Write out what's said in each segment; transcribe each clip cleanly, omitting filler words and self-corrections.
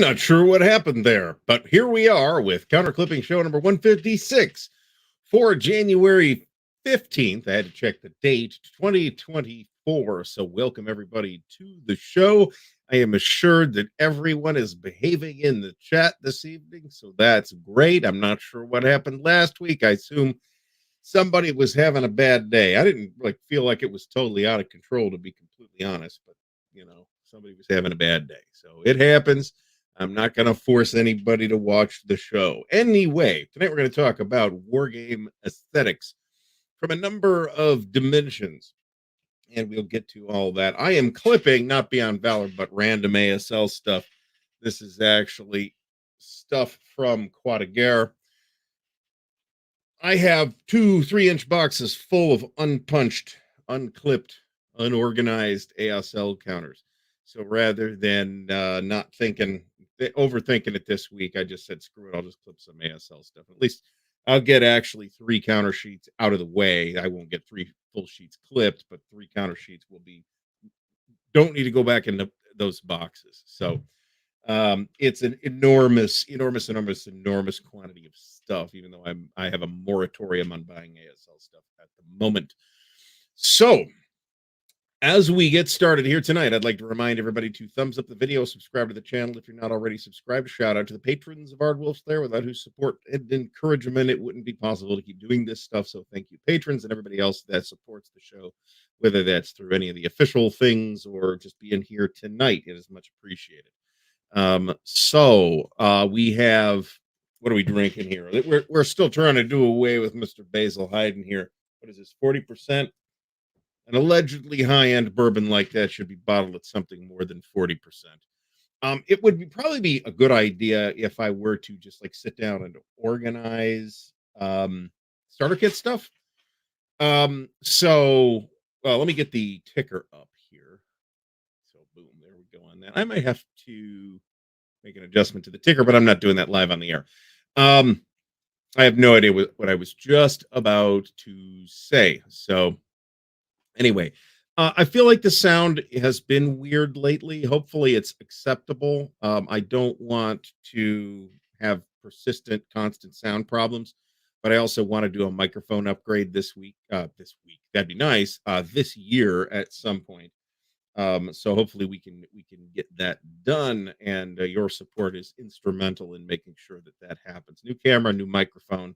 not sure what happened there, but here we are with Counterclipping show number 156 for January 15th. I had to check the date, 2024. So welcome everybody to the show. I am assured that everyone is behaving in the chat this evening, so that's great. I'm not sure what happened last week. I assume somebody was having a bad day. I didn't feel like it was totally out of control, to be completely honest, but somebody was having a bad day. So it happens. I'm not going to force anybody to watch the show. Anyway, tonight we're going to talk about Wargame aesthetics from a number of dimensions, and we'll get to all that. I am clipping, not Beyond Valor, but random ASL stuff. This is actually stuff from Quadigare. I have 2 3-inch boxes full of unpunched, unclipped, unorganized ASL counters. So rather than not overthinking it this week, I just said, screw it, I'll just clip some ASL stuff. At least I'll get actually 3 counter sheets out of the way. I won't get 3 full sheets clipped, but 3 counter sheets don't need to go back into those boxes. So it's an enormous quantity of stuff, even though I have a moratorium on buying ASL stuff at the moment. So as we get started here tonight, I'd like to remind everybody to thumbs up the video, subscribe to the channel if you're not already subscribed. Shout out to the patrons of Ardwulf Lair, without whose support and encouragement, it wouldn't be possible to keep doing this stuff. So thank you, patrons, and everybody else that supports the show, whether that's through any of the official things or just being here tonight. It is much appreciated. We have, what are we drinking here? We're still trying to do away with Mr. Basil Hayden here. What is this, 40%? An allegedly high-end bourbon like that should be bottled at something more than 40%. It would probably be a good idea if I were to just sit down and organize starter kit stuff. Let me get the ticker up here. So boom, there we go on that. I might have to make an adjustment to the ticker, but I'm not doing that live on the air. I have no idea what I was just about to say. So anyway, I feel like the sound has been weird lately. Hopefully it's acceptable. I don't want to have persistent, constant sound problems, but I also want to do a microphone upgrade this week. That'd be nice. This year at some point. So hopefully we can get that done, and your support is instrumental in making sure that happens. New camera, new microphone,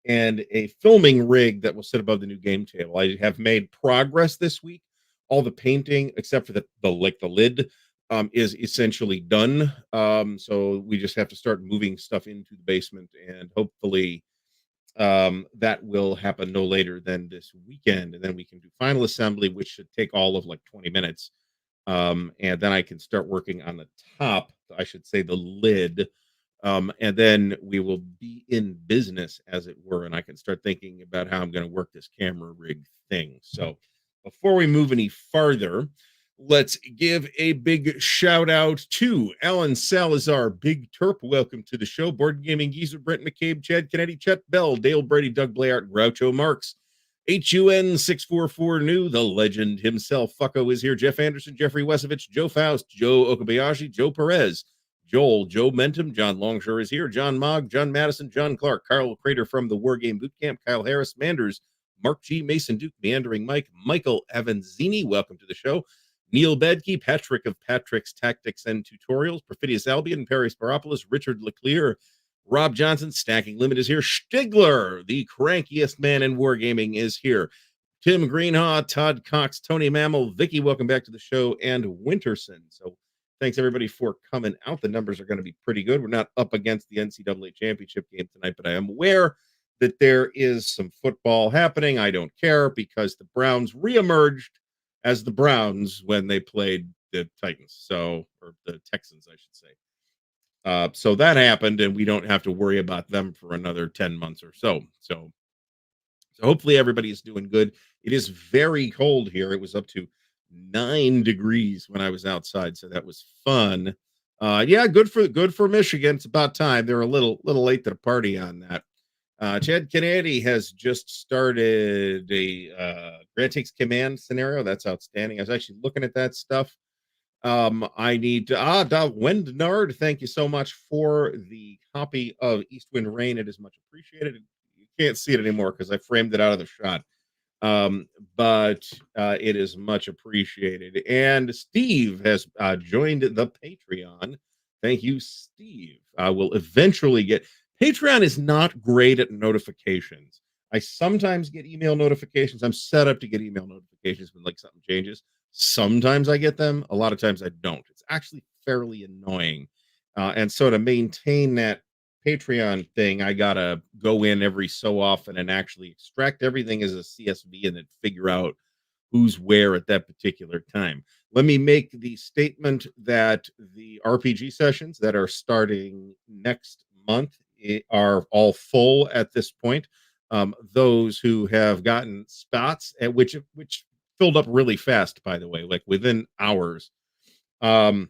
and a filming rig that will sit above the new game table. I have made progress this week. All the painting, except for the lid, is essentially done. So we just have to start moving stuff into the basement, and hopefully that will happen no later than this weekend, and then we can do final assembly, which should take all of 20 minutes. And then I can start working on the top, I should say the lid. And then we will be in business, as it were, and I can start thinking about how I'm going to work this camera rig thing. So before we move any farther, let's give a big shout out to Alan Salazar, Big Terp. Welcome to the show. Board Gaming Geezer, Brent McCabe, Chad Kennedy, Chet Bell, Dale Brady, Doug Blayart, Groucho Marks, HUN644 New, the legend himself, Fucko is here. Jeff Anderson, Jeffrey Wesovich, Joe Faust, Joe Okabayashi, Joe Perez, Joel, Joe Mentum, John Longshore is here, John Mogg, John Madison, John Clark, Carl Crater from the Wargame Bootcamp, Kyle Harris, Manders, Mark G. Mason Duke, Meandering Mike, Michael Evanzini, welcome to the show. Neil Bedke, Patrick of Patrick's Tactics and Tutorials, Perfidious Albion, Perry Sparopoulos, Richard Leclerc, Rob Johnson, Stacking Limit is here. Stigler, the crankiest man in wargaming, is here. Tim Greenhaw, Todd Cox, Tony Mammal, Vicky, welcome back to the show, and Winterson. So thanks everybody for coming out. The numbers are going to be pretty good. We're not up against the NCAA championship game tonight, but I am aware that there is some football happening. I don't care, because the Browns reemerged as the Browns when they played the Titans, or the Texans, I should say. So that happened, and we don't have to worry about them for another 10 months or so. So hopefully everybody is doing good. It is very cold here. It was up to 9 degrees when I was outside, so that was fun. Yeah, good for Michigan. It's about time. They're a little late to the party on that. Chad Kennedy has just started a Grant Takes Command scenario. That's outstanding. I was actually looking at that stuff. I need to Wendnard, thank you so much for the copy of East Wind Rain. It is much appreciated. You can't see it anymore because I framed it out of the shot. But it is much appreciated. And Steve has joined the Patreon. Thank you, Steve. I will eventually get Patreon is not great at notifications. I sometimes get email notifications. I'm set up to get email notifications when like something changes. Sometimes I get them. A lot of times I don't. It's actually fairly annoying. And so to maintain that Patreon thing, I gotta go in every so often and actually extract everything as a CSV and then figure out who's where at that particular time. Let me make the statement that the RPG sessions that are starting next month are all full at this point. Those who have gotten spots, at which filled up really fast, by the way, like within hours. Um,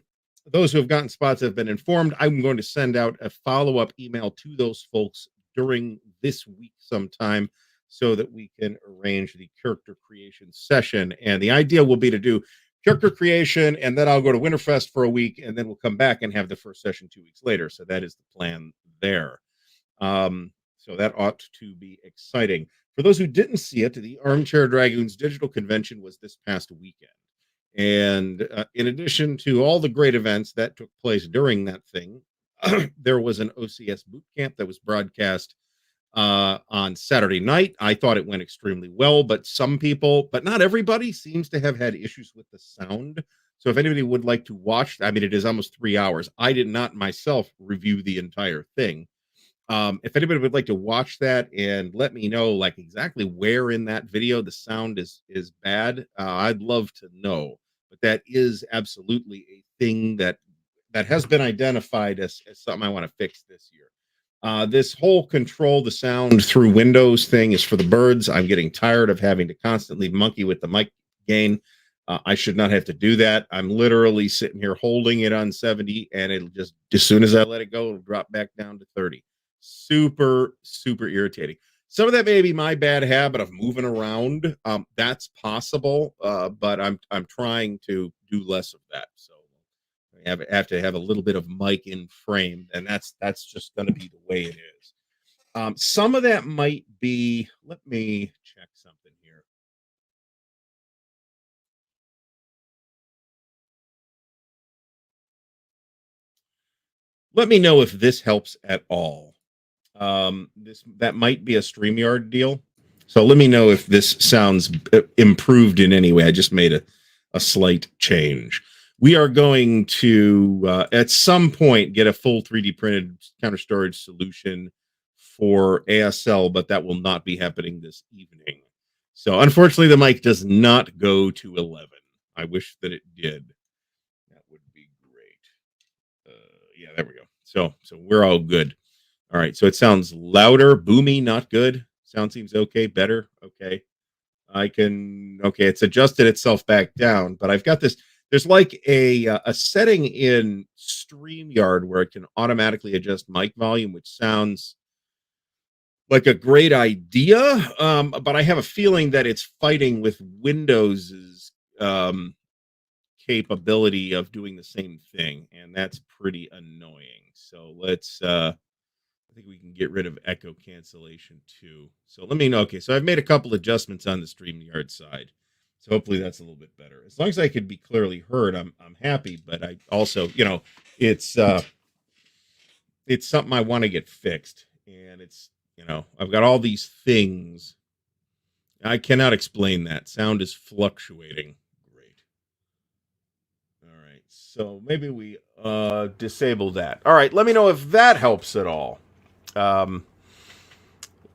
those who have gotten spots have been informed. I'm going to send out a follow-up email to those folks during this week sometime so that we can arrange the character creation session. And the idea will be to do character creation, and then I'll go to Winterfest for a week, and then we'll come back and have the first session 2 weeks later. So that is the plan there. So that ought to be exciting. For those who didn't see it, the Armchair Dragoons digital convention was this past weekend. And in addition to all the great events that took place during that thing, there was an OCS boot camp that was broadcast on Saturday night. I thought it went extremely well, but some people, but not everybody, seems to have had issues with the sound. So if anybody would like to watch, I mean, it is almost 3 hours. I did not myself review the entire thing. If anybody would like to watch that and let me know like exactly where in that video the sound is bad, I'd love to know. But that is absolutely a thing that has been identified as something I want to fix this year. This whole control the sound through Windows thing is for the birds. I'm getting tired of having to constantly monkey with the mic gain. I should not have to do that. I'm literally sitting here holding it on 70, and it'll just, as soon as I let it go, it'll drop back down to 30. Super, super irritating. Some of that may be my bad habit of moving around. That's possible, but I'm trying to do less of that. So I have to have a little bit of mic in frame, and that's just going to be the way it is. Some of that might be. Let me check something here. Let me know if this helps at all. That might be a StreamYard deal. So let me know if this sounds improved in any way. I just made a slight change. We are going to at some point get a full 3D printed counter storage solution for ASL, but that will not be happening this evening. So unfortunately, the mic does not go to 11. I wish that it did. That would be great. Yeah, there we go. So we're all good. All right, so it sounds louder, boomy, not good. Sound seems okay, better. Okay. Okay, it's adjusted itself back down, but I've got this. There's like a setting in StreamYard where it can automatically adjust mic volume, which sounds like a great idea. But I have a feeling that it's fighting with Windows's capability of doing the same thing, and that's pretty annoying. So let's I think we can get rid of echo cancellation too. So let me know. Okay, so I've made a couple adjustments on the StreamYard side. So hopefully that's a little bit better. As long as I could be clearly heard, I'm happy. But I also, it's something I want to get fixed. And it's, I've got all these things. I cannot explain that. Sound is fluctuating. Great. All right. So maybe we disable that. All right. Let me know if that helps at all.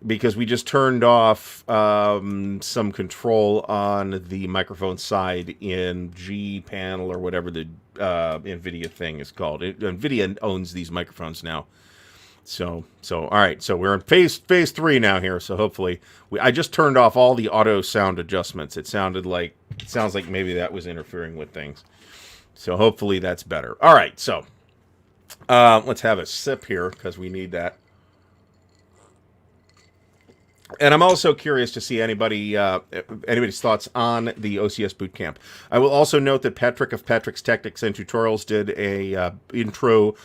Because we just turned off some control on the microphone side in G panel or whatever the NVIDIA thing is called. NVIDIA owns these microphones now. So all right. So we're in phase 3 now here. So hopefully I just turned off all the auto sound adjustments. It sounds like maybe that was interfering with things. So hopefully that's better. All right. So let's have a sip here because we need that. And I'm also curious to see anybody's thoughts on the OCS bootcamp. I will also note that Patrick of Patrick's Tactics and Tutorials did a intro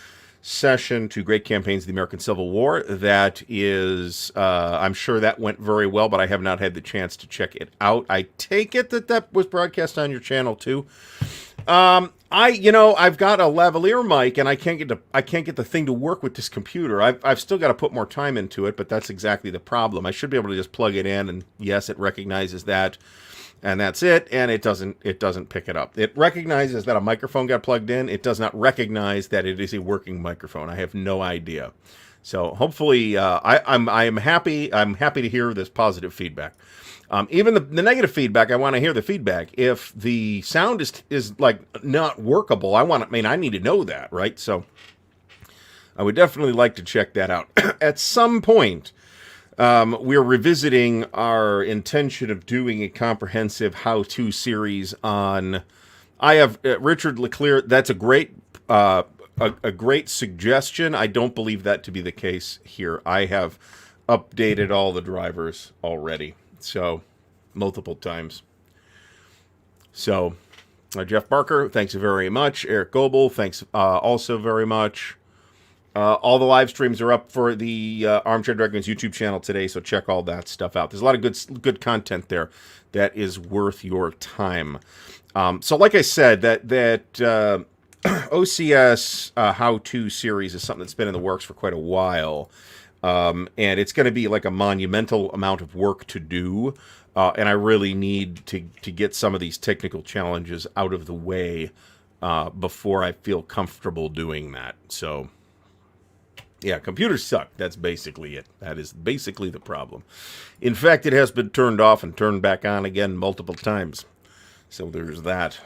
session to Great Campaigns of the American Civil War. That is, I'm sure that went very well, but I have not had the chance to check it out. I take it that was broadcast on your channel too. I've got a lavalier mic and I can't get the thing to work with this computer. I've still got to put more time into it, but that's exactly the problem. I should be able to just plug it in and yes, it recognizes that and that's it, and it doesn't pick it up. It recognizes that a microphone got plugged in. It does not recognize that it is a working microphone. I have no idea. So hopefully I'm happy to hear this positive feedback. Even the negative feedback, I want to hear the feedback. If the sound is like not workable, I need to know that, right? So I would definitely like to check that out. At some point, we're revisiting our intention of doing a comprehensive how-to series on. I have Richard Leclerc. That's a great suggestion. I don't believe that to be the case here. I have updated all the drivers already. So, multiple times. So, Jeff Barker, thanks very much. Eric Goebel, thanks also very much. All the live streams are up for the Armchair Dragons YouTube channel today, so check all that stuff out. There's a lot of good content there that is worth your time. So, like I said, that OCS how-to series is something that's been in the works for quite a while. And it's going to be like a monumental amount of work to do. And I really need to get some of these technical challenges out of the way before I feel comfortable doing that. So, yeah, computers suck. That's basically it. That is basically the problem. In fact, it has been turned off and turned back on again multiple times. So there's that.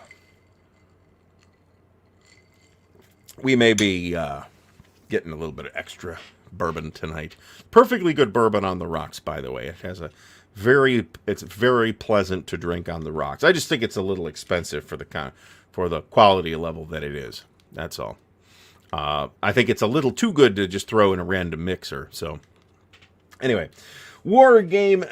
We may be getting a little bit of extra bourbon tonight. Perfectly good bourbon on the rocks, by the way. It has it's very pleasant to drink on the rocks. I just think it's a little expensive for the quality level that it is. That's all. I think it's a little too good to just throw in a random mixer. So, anyway, Wargame.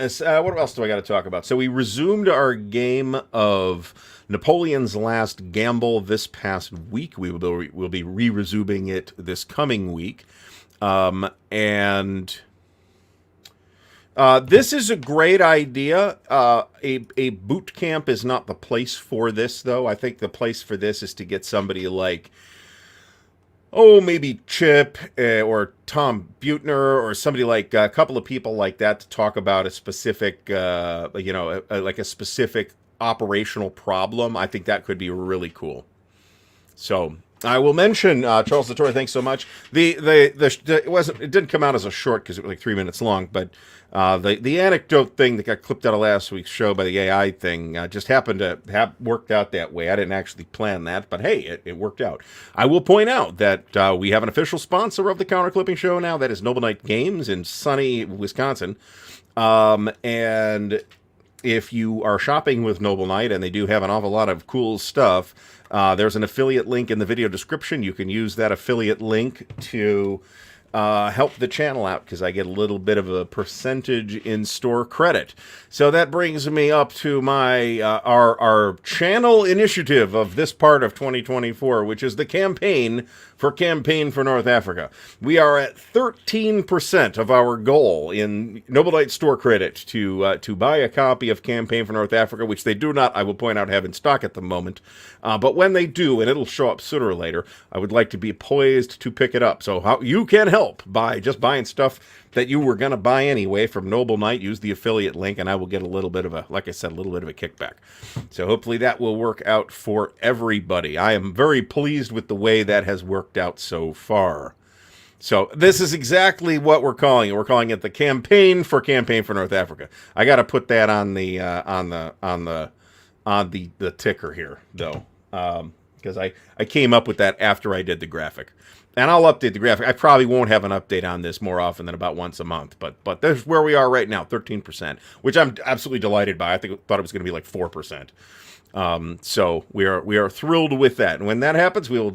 What else do I got to talk about? So we resumed our game of Napoleon's Last Gamble this past week. We'll be re-resuming it this coming week. This is a great idea. A boot camp is not the place for this, though. I think the place for this is to get somebody like, maybe Chip or Tom Butner or somebody like a couple of people like that to talk about a specific, like a specific operational problem. I think that could be really cool. So I will mention Charles Latore. Thanks so much. It didn't come out as a short because it was like 3 minutes long, but the anecdote thing that got clipped out of last week's show by the AI thing just happened to have worked out that way. I didn't actually plan that, but hey, it worked out. I will point out that we have an official sponsor of the Counter Clipping Show now. That is Noble Knight Games in sunny Wisconsin, and if you are shopping with Noble Knight, and they do have an awful lot of cool stuff, there's an affiliate link in the video description. You can use that affiliate link to help the channel out because I get a little bit of a percentage in store credit. So that brings me up to my our channel initiative of this part of 2024, which is the Campaign for North Africa. We are at 13% of our goal in Noble Knight store credit to buy a copy of Campaign for North Africa, which they do not, I will point out, have in stock at the moment. But when they do, and it'll show up sooner or later, I would like to be poised to pick it up. So how you can help by just buying stuff that you were going to buy anyway from Noble Knight. Use the affiliate link, and I will get a little bit of a kickback. So hopefully that will work out for everybody. I am very pleased with the way that has worked out so far. So this is exactly what we're calling it. We're calling it the Campaign for North Africa. I got to put that on the ticker here, though. because I came up with that after I did the graphic. And I'll update the graphic. I probably won't have an update on this more often than about once a month, but there's where we are right now, 13%, which I'm absolutely delighted by. I thought it was going to be like 4%. So we are thrilled with that. And when that happens, we will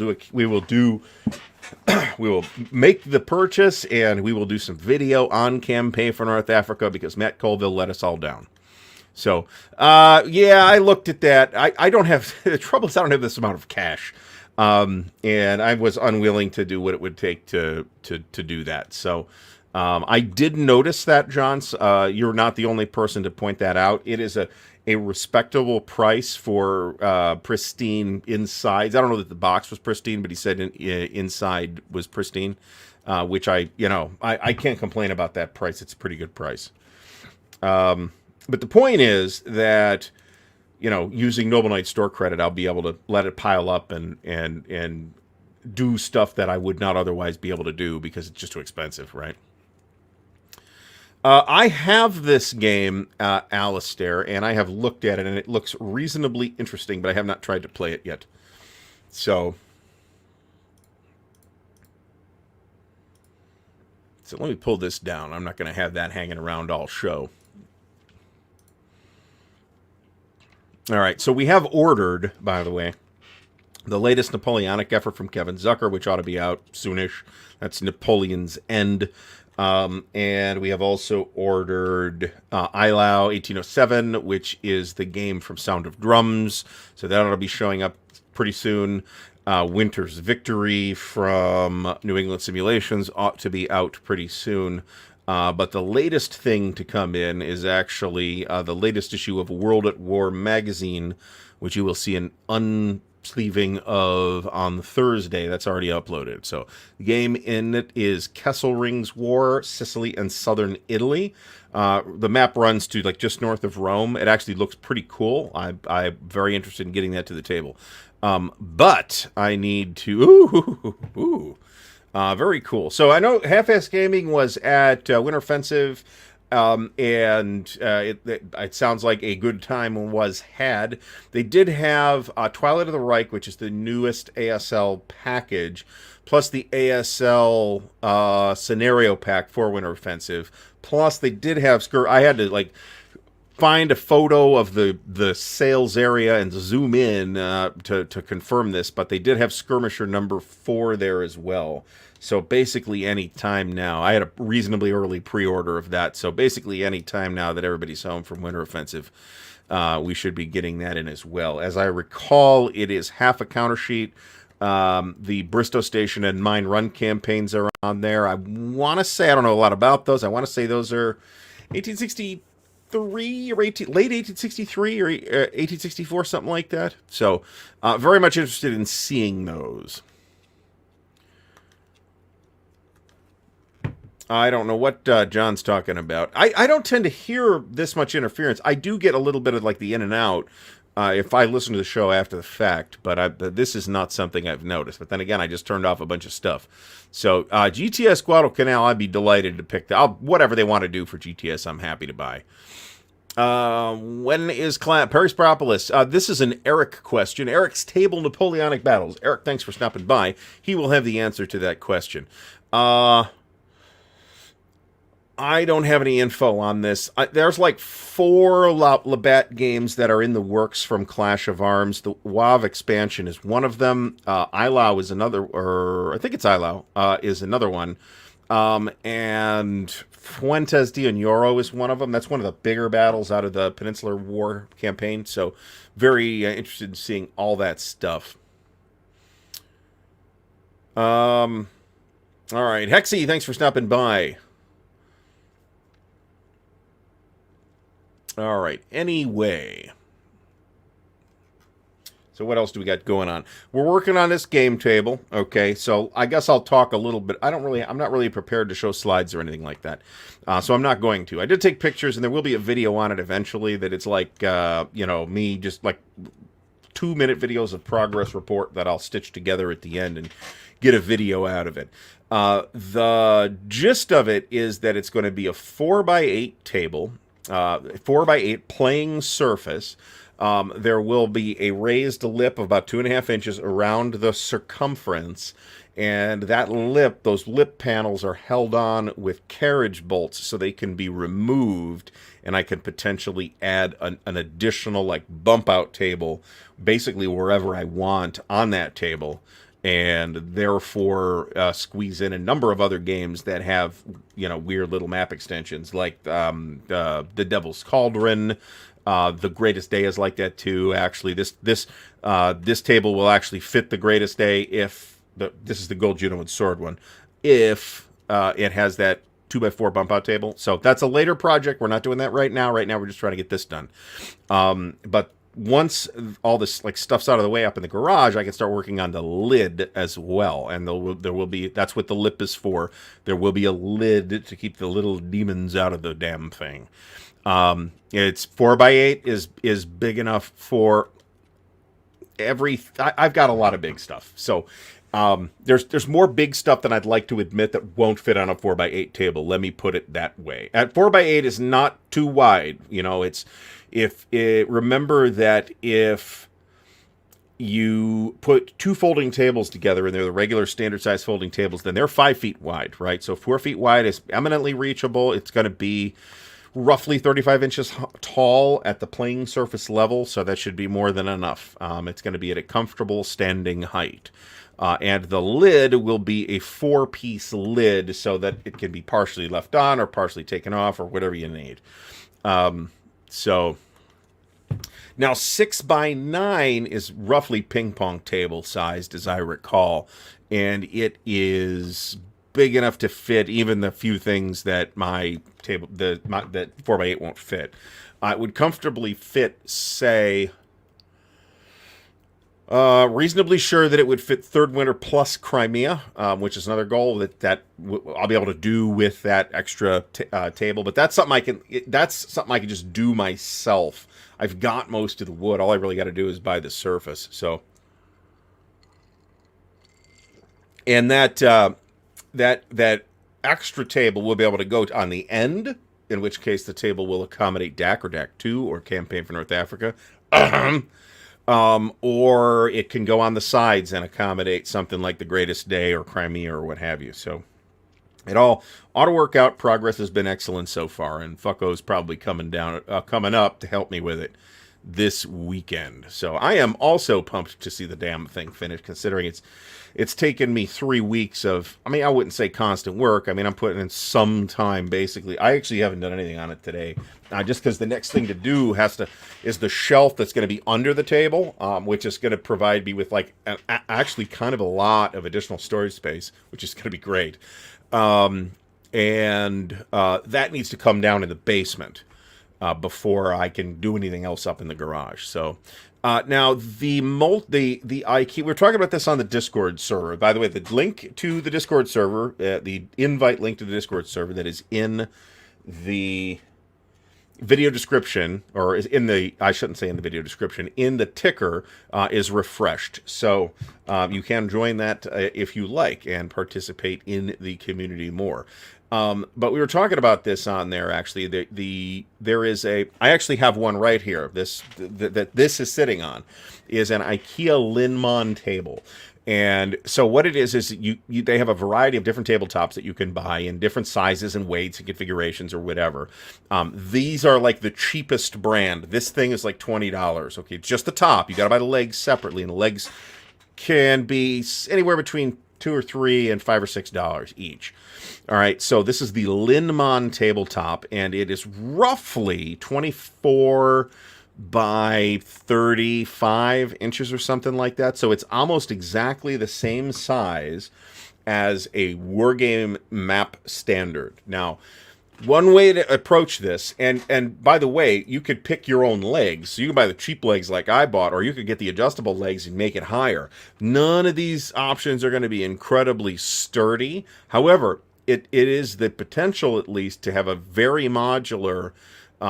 make the purchase, and we will do some video on campaign for North Africa because Matt Colville let us all down. So, yeah, I looked at that. I don't have the trouble is I don't have this amount of cash. And I was unwilling to do what it would take to do that. So, I did notice that, John. You're not the only person to point that out. It is a respectable price for pristine insides. I don't know that the box was pristine, but he said inside was pristine, which I can't complain about that price. It's a pretty good price. But the point is that, using Noble Knight store credit, I'll be able to let it pile up and do stuff that I would not otherwise be able to do because it's just too expensive, right? I have this game, Alistair, and I have looked at it, and it looks reasonably interesting, but I have not tried to play it yet. So let me pull this down. I'm not going to have that hanging around all show. All right, so we have ordered, by the way, the latest Napoleonic effort from Kevin Zucker, which ought to be out soonish. That's Napoleon's End. And we have also ordered Eilau 1807, which is the game from Sound of Drums. So that ought to be showing up pretty soon. Winter's Victory from New England Simulations ought to be out pretty soon. But the latest thing to come in is actually the latest issue of World at War magazine, which you will see an unsleeving of on Thursday. That's already uploaded. So the game in it is Kesselring's War, Sicily and Southern Italy. The map runs to like just north of Rome. It actually looks pretty cool. I'm very interested in getting that to the table. But I need to... very cool. So I know Half-Ass Gaming was at Winter Offensive, and it sounds like a good time was had. They did have Twilight of the Reich, which is the newest ASL package, plus the ASL scenario pack for Winter Offensive. Plus they did have I had to find a photo of the sales area and zoom in to confirm this, but they did have Skirmisher number 4 there as well. So basically any time now, I had a reasonably early pre-order of that, so basically any time now that everybody's home from Winter Offensive, we should be getting that in as well. As I recall, it is half a counter sheet. The Bristow Station and Mine Run campaigns are on there. I want to say, I don't know a lot about those, I want to say those are 1863 or late 1863 or 1864, something like that. So very much interested in seeing those. I don't know what John's talking about. I don't tend to hear this much interference. I do get a little bit of the in and out if I listen to the show after the fact, but this is not something I've noticed. But then again, I just turned off a bunch of stuff. So GTS Guadalcanal, I'd be delighted to pick that. Whatever they want to do for GTS, I'm happy to buy. When is Paris Propolis? This is an Eric question. Eric's Table Napoleonic Battles. Eric, thanks for stopping by. He will have the answer to that question. I don't have any info on this. There's 4 Labatt games that are in the works from Clash of Arms. The WoW expansion is one of them. Eilau is another, or I think it's Eilau, is another one. And Fuentes de Oñoro is one of them. That's one of the bigger battles out of the Peninsular War campaign. So very interested in seeing all that stuff. All right. Hexy, thanks for stopping by. All right. Anyway. So what else do we got going on? We're working on this game table. Okay. So I guess I'll talk a little bit. I'm not really prepared to show slides or anything like that. So I'm not going to. I did take pictures and there will be a video on it eventually that it's me just 2-minute videos of progress report that I'll stitch together at the end and get a video out of it. The gist of it is that it's going to be a 4x8 table. 4x8 playing surface. there will be a raised lip of about 2.5 inches around the circumference. And that lip, those lip panels are held on with carriage bolts so they can be removed. And I can potentially add an additional like bump out table basically wherever I want on that table. And therefore squeeze in a number of other games that have, weird little map extensions like the Devil's Cauldron. The Greatest Day is like that too. Actually, this table will actually fit the Greatest Day if this is the Gold Juno and Sword one. If it has that 2x4 bump out table. So that's a later project. We're not doing that right now. Right now we're just trying to get this done. But once all this like stuff's out of the way up in the garage, I can start working on the lid as well. And there will be, that's what the lip is for. There will be a lid to keep the little demons out of the damn thing. It's 4x8 is big enough for I've got a lot of big stuff. So there's more big stuff than I'd like to admit that won't fit on a 4x8 table. Let me put it that way. At 4x8 is not too wide. Remember that if you put two folding tables together and they're the regular standard size folding tables, then they're 5 feet wide, right? So 4 feet wide is eminently reachable. It's going to be roughly 35 inches tall at the playing surface level, so that should be more than enough. It's going to be at a comfortable standing height. And the lid will be a 4-piece lid so that it can be partially left on or partially taken off or whatever you need. So now 6x9 is roughly ping pong table sized, as I recall, and it is big enough to fit even the few things that my table, that 4x8 won't fit. It would comfortably fit, say, reasonably sure that it would fit Third Winter plus Crimea, which is another goal that I'll be able to do with that extra table. But that's something I can just do myself. I've got most of the wood. All I really got to do is buy the surface. So, and that extra table will be able to go on the end, in which case the table will accommodate DAC or DAC 2 or Campaign for North Africa. Or it can go on the sides and accommodate something like the Greatest Day or Crimea or what have you. So it all ought to work out. Progress has been excellent so far, and Fucko's probably coming up to help me with it this weekend. So I am also pumped to see the damn thing finished, considering it's taken me 3 weeks of, I wouldn't say constant work. I'm putting in some time, basically. I actually haven't done anything on it today, just because the next thing to do is the shelf that's going to be under the table, which is going to provide me with actually kind of a lot of additional storage space, which is going to be great. And that needs to come down in the basement before I can do anything else up in the garage. So now the IKEA, we're talking about this on the Discord server. By the way, the link to the Discord server, the invite link to the Discord server that is in the video description, or is in the, I shouldn't say in the video description, in the ticker, is refreshed. So you can join that if you like and participate in the community more. But we were talking about this on there, actually. There is I actually have one right here. That this is sitting on is an IKEA Linmon table. And so what it is they have a variety of different tabletops that you can buy in different sizes and weights and configurations or whatever. These are like the cheapest brand. This thing is like $20. Okay, just the top. You got to buy the legs separately, and the legs can be anywhere between $2 or $3 and $5 or $6 each. All right, so this is the Linmon tabletop, and it is roughly 24 by 35 inches or something like that. So it's almost exactly the same size as a Wargame map standard. Now, one way to approach this, and by the way, you could pick your own legs. So you can buy the cheap legs like I bought, or you could get the adjustable legs and make it higher. None of these options are going to be incredibly sturdy. However, it is the potential, at least, to have a very modular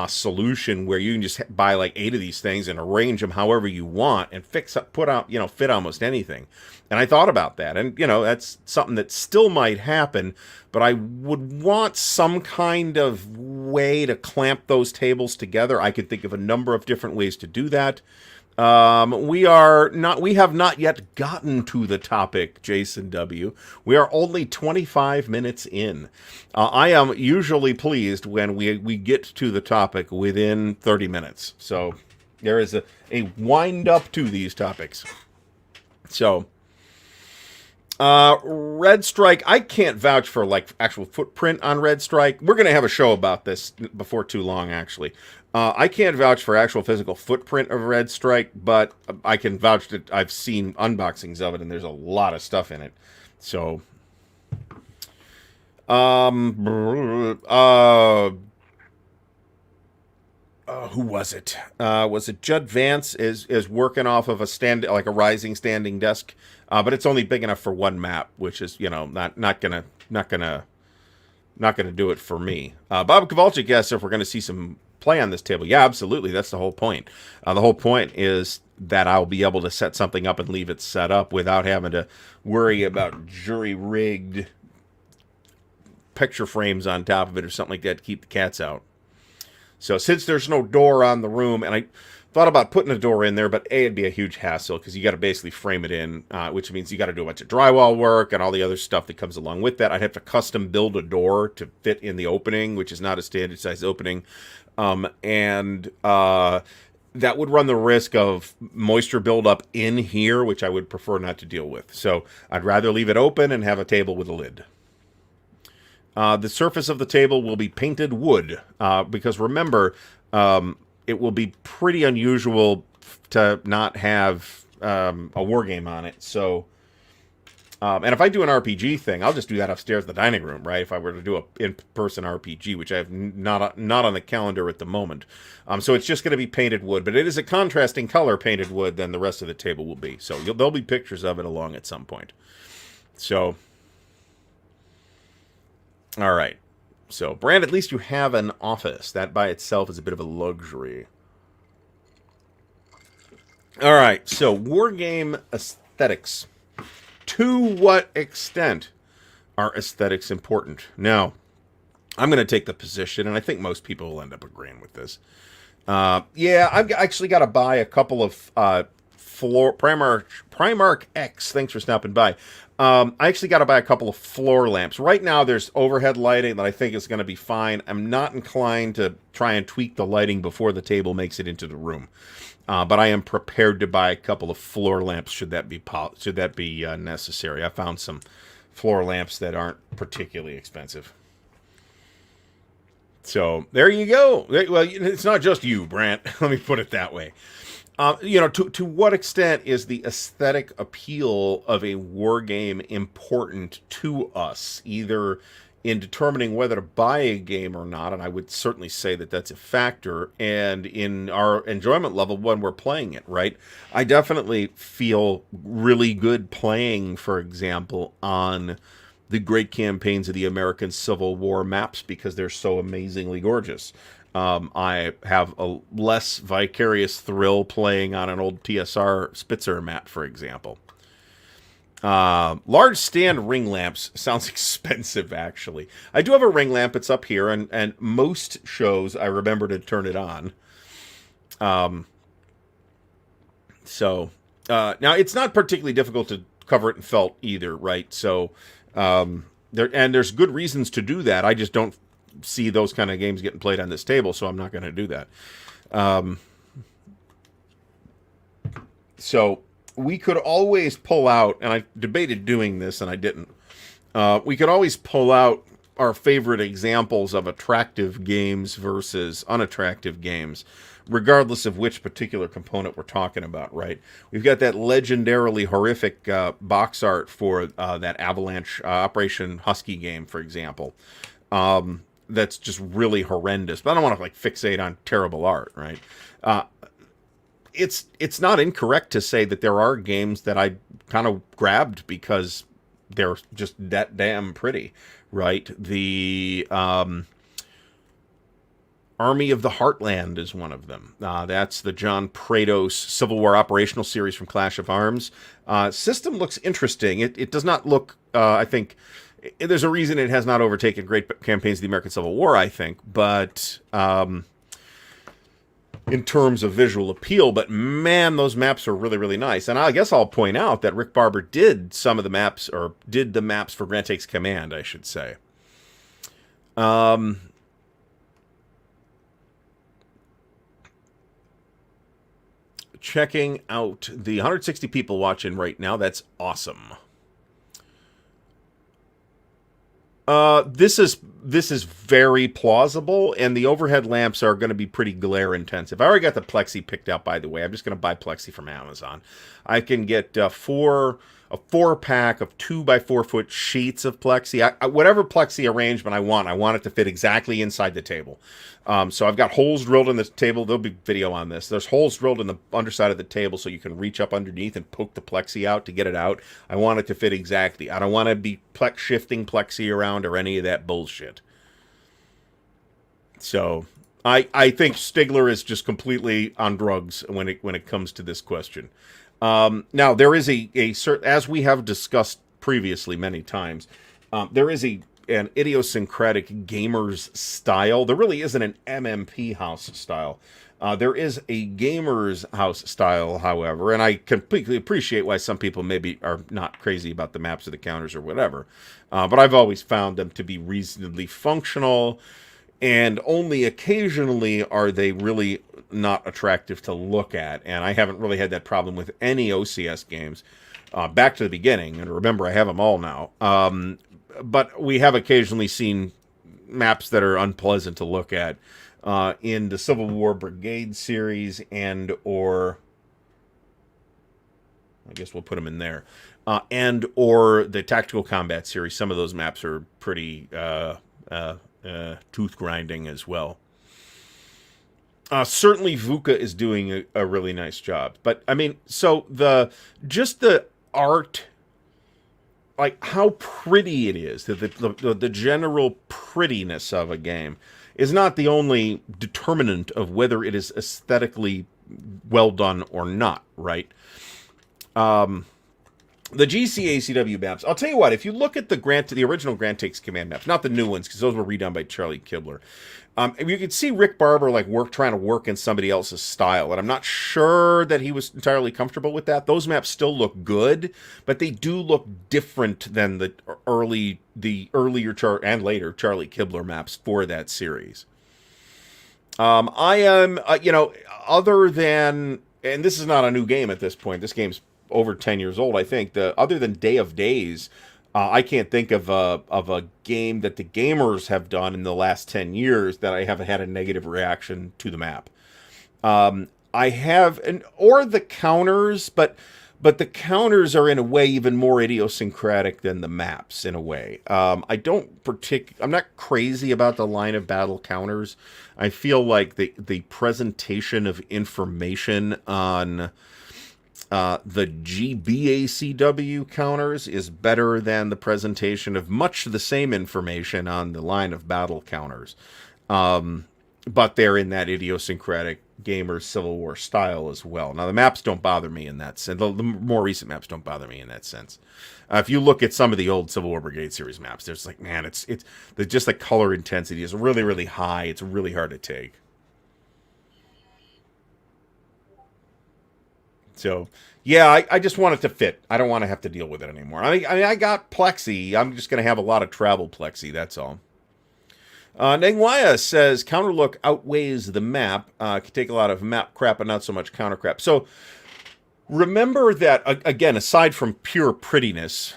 solution where you can just buy like 8 of these things and arrange them however you want and fit almost anything. And I thought about that, and that's something that still might happen, but I would want some kind of way to clamp those tables together. I could think of a number of different ways to do that. We have not yet gotten to the topic, Jason W. We are only 25 minutes in. I am usually pleased when we get to the topic within 30 minutes. So there is a wind up to these topics. So, Red Strike, I can't vouch for like actual footprint on Red Strike. We're going to have a show about this before too long, actually. I can't vouch for actual physical footprint of Red Strike, but I can vouch that I've seen unboxings of it, and there's a lot of stuff in it. So, who was it? Was it Judd Vance is working off of a rising standing desk, but it's only big enough for one map, which is not gonna do it for me. Bob Kowalczyk asks if we're gonna see some play on this table. Yeah, absolutely. That's the whole point. The whole point is that I'll be able to set something up and leave it set up without having to worry about jury-rigged picture frames on top of it or something like that to keep the cats out. So since there's no door on the room, and I thought about putting a door in there, but it'd be a huge hassle because you got to basically frame it in, which means you got to do a bunch of drywall work and all the other stuff that comes along with that. I'd have to custom build a door to fit in the opening, which is not a standard size opening. That would run the risk of moisture buildup in here, which I would prefer not to deal with. So I'd rather leave it open and have a table with a lid. The surface of the table will be painted wood, because remember, it will be pretty unusual to not have a war game on it. So, and if I do an RPG thing, I'll just do that upstairs in the dining room, right? If I were to do a in-person RPG, which I have not on the calendar at the moment. So it's just going to be painted wood, but it is a contrasting color painted wood than the rest of the table will be. So there'll be pictures of it along at some point. So, all right. So, Brand, at least you have an office. That by itself is a bit of a luxury. All right. So, Wargame aesthetics. To what extent are aesthetics important? Now, I'm going to take the position, and I think most people will end up agreeing with this. Yeah, I've actually got to buy a couple of Primark X. Thanks for stopping by. I actually got to buy a couple of floor lamps. Right now, there's overhead lighting that I think is going to be fine. I'm not inclined to try and tweak the lighting before the table makes it into the room. But I am prepared to buy a couple of floor lamps should that be necessary. I found some floor lamps that aren't particularly expensive. So there you go. Well, it's not just you, Brant. Let me put it that way. To what extent is the aesthetic appeal of a war game important to us, either in determining whether to buy a game or not, and I would certainly say that that's a factor, and in our enjoyment level when we're playing it, right? I definitely feel really good playing, for example, on the great campaigns of the American Civil War maps because they're so amazingly gorgeous. I have a less vicarious thrill playing on an old TSR Spitzer map, for example. Large stand ring lamps sounds expensive, actually. I do have a ring lamp. It's up here, and most shows I remember to turn it on. Now, it's not particularly difficult to cover it in felt either, right? So, there's good reasons to do that. I just don't see those kind of games getting played on this table, so I'm not going to do that. So we could always pull out, and I debated doing this and I didn't. We could always pull out our favorite examples of attractive games versus unattractive games, regardless of which particular component we're talking about, right? We've got that legendarily horrific box art for that Avalanche Operation Husky game, for example. That's just really horrendous. But I don't want to fixate on terrible art, right? It's not incorrect to say that there are games that I kind of grabbed because they're just that damn pretty, right? The Army of the Heartland is one of them. That's the John Prados Civil War Operational Series from Clash of Arms. System looks interesting. It does not look, I think, there's a reason it has not overtaken great campaigns of the American Civil War, I think, but in terms of visual appeal, but man, those maps are really, really nice. And I guess I'll point out that Rick Barber did some of the maps, or did the maps for Grant Takes Command, I should say. Checking out the 160 people watching right now. That's awesome. This is very plausible, and the overhead lamps are going to be pretty glare intensive. I already got the plexi picked out, by the way. I'm just going to buy plexi from Amazon. I can get a 4-pack of 2x4 foot sheets of plexi. Whatever plexi arrangement I want it to fit exactly inside the table. So I've got holes drilled in the table. There'll be video on this. There's holes drilled in the underside of the table so you can reach up underneath and poke the plexi out to get it out. I want it to fit exactly. I don't want to be shifting plexi around or any of that bullshit. So I think Stigler is just completely on drugs when it comes to this question. Now there is a certain, as we have discussed previously many times, there is an idiosyncratic gamer's style. There really isn't an MMP house style. There is a gamer's house style, however, and I completely appreciate why some people maybe are not crazy about the maps or the counters or whatever. But I've always found them to be reasonably functional, and only occasionally are they really not attractive to look at. And I haven't really had that problem with any OCS games. Back to the beginning, and remember, I have them all now. But we have occasionally seen maps that are unpleasant to look at in the Civil War Brigade series, and or I guess we'll put them in there, and or the Tactical Combat series. Some of those maps are pretty tooth grinding as well. Certainly VUCA is doing a really nice job, but I mean, so the art, like how pretty it is, the general prettiness of a game is not the only determinant of whether it is aesthetically well done or not, right? The GCACW maps, I'll tell you what, if you look at the original Grant Takes Command maps, not the new ones, because those were redone by Charlie Kibler, you could see Rick Barber trying to work in somebody else's style, and I'm not sure that he was entirely comfortable with that. Those maps still look good, but they do look different than the earlier and later Charlie Kibler maps for that series. I am, other than, and this is not a new game at this point. This game's over 10 years old, I think. Other than Day of Days, I can't think of a game that the gamers have done in the last 10 years that I haven't had a negative reaction to the map. I have, or the counters, but the counters are in a way even more idiosyncratic than the maps in a way. I'm not crazy about the line of battle counters. I feel like the presentation of information on the GBACW counters is better than the presentation of much the same information on the line of battle counters. But they're in that idiosyncratic gamer Civil War style as well. Now, the maps don't bother me in that sense. The more recent maps don't bother me in that sense. If you look at some of the old Civil War Brigade series maps, there's like, man, it's just the color intensity is really, really high. It's really hard to take. So, yeah, I just want it to fit. I don't want to have to deal with it anymore. I mean, I got plexi. I'm just going to have a lot of travel plexi, that's all. Nengwaya says, counter look outweighs the map. Can take a lot of map crap and not so much counter crap. So, remember that, again, aside from pure prettiness,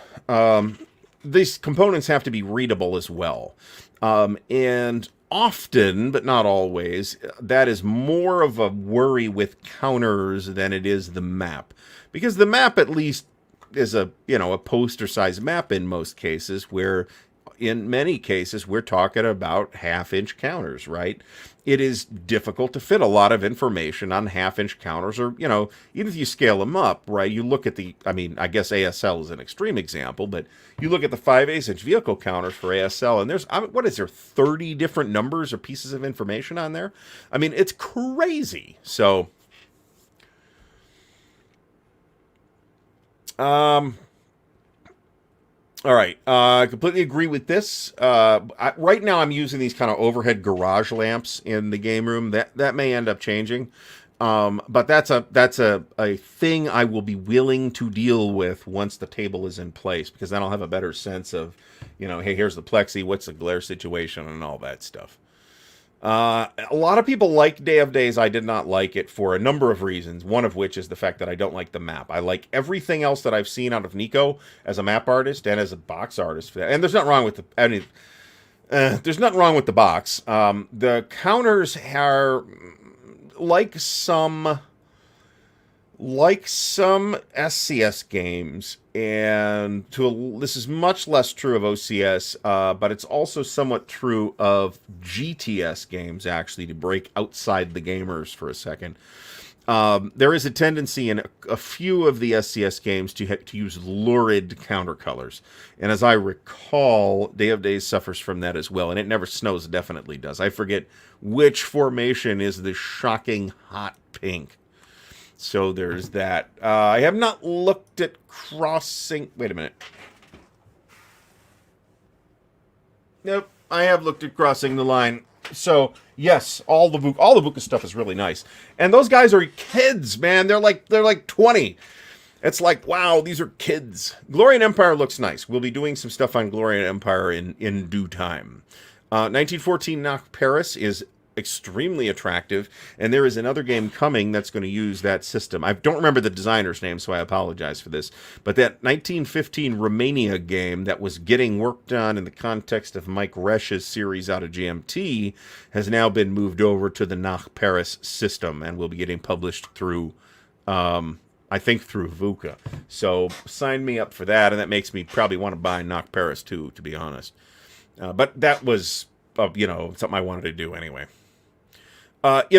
these components have to be readable as well. And often, but not always, that is more of a worry with counters than it is the map. Because the map at least is a poster-sized map in most cases, where in many cases, we're talking about half-inch counters, right? It is difficult to fit a lot of information on half-inch counters, or, even if you scale them up, right? You look at I guess ASL is an extreme example, but you look at the 5/8-inch vehicle counters for ASL, and there's, what is there, 30 different numbers or pieces of information on there? I mean, it's crazy. So, all right, I completely agree with this. Right now, I'm using these kind of overhead garage lamps in the game room. That may end up changing, but that's a thing I will be willing to deal with once the table is in place, because then I'll have a better sense of, hey, here's the plexi, what's the glare situation, and all that stuff. A lot of people like Day of Days. I did not like it for a number of reasons, one of which is the fact that I don't like the map. I like everything else that I've seen out of Nico as a map artist and as a box artist. And there's nothing wrong with there's nothing wrong with the box. The counters are like some SCS games, and this is much less true of OCS, but it's also somewhat true of GTS games, actually, to break outside the gamers for a second. There is a tendency in a few of the SCS games to use lurid counter colors. And as I recall, Day of Days suffers from that as well. And It Never Snows definitely does. I forget which formation is the shocking hot pink. So there's that. I have not looked at crossing... Wait a minute. Nope, I have looked at crossing the line. So, yes, all the Vuka stuff is really nice. And those guys are kids, man. They're like 20. It's like, wow, these are kids. Glory and Empire looks nice. We'll be doing some stuff on Glory and Empire in due time. 1914 Nach Paris is extremely attractive, and there is another game coming that's going to use that system. I don't remember the designer's name, so I apologize for this, but that 1915 Romania game that was getting worked on in the context of Mike Resch's series out of GMT has now been moved over to the Nach Paris system and will be getting published through I think through Vuka. So sign me up for that, and that makes me probably want to buy Nach Paris too, to be honest. But that was something I wanted to do anyway. Let's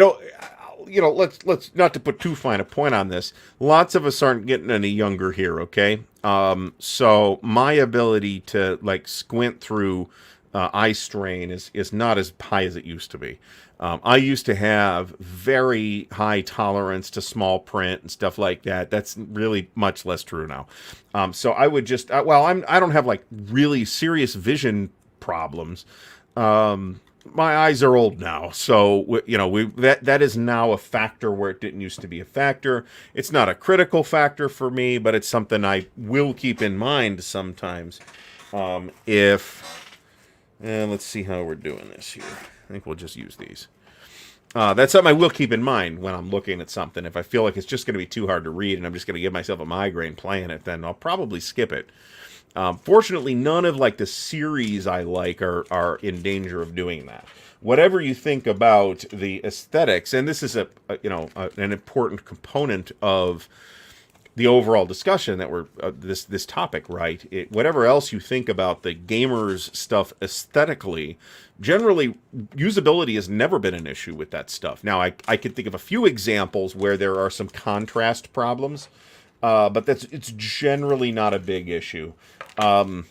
not to put too fine a point on this. Lots of us aren't getting any younger here, okay? So my ability to squint through eye strain is not as high as it used to be. I used to have very high tolerance to small print and stuff like that. That's really much less true now. So I would just I don't have really serious vision problems. My eyes are old now, so that is now a factor where it didn't used to be a factor. It's not a critical factor for me, but it's something I will keep in mind sometimes. Let's see how we're doing this here. I think we'll just use these. That's something I will keep in mind when I'm looking at something. If I feel like it's just going to be too hard to read and I'm just going to give myself a migraine playing it, then I'll probably skip it. Fortunately, none of the series I like are in danger of doing that. Whatever you think about the aesthetics, and this is an important component of the overall discussion that we're this topic, right? Whatever else you think about the gamers stuff aesthetically, generally usability has never been an issue with that stuff. Now, I can think of a few examples where there are some contrast problems. But it's generally not a big issue. Even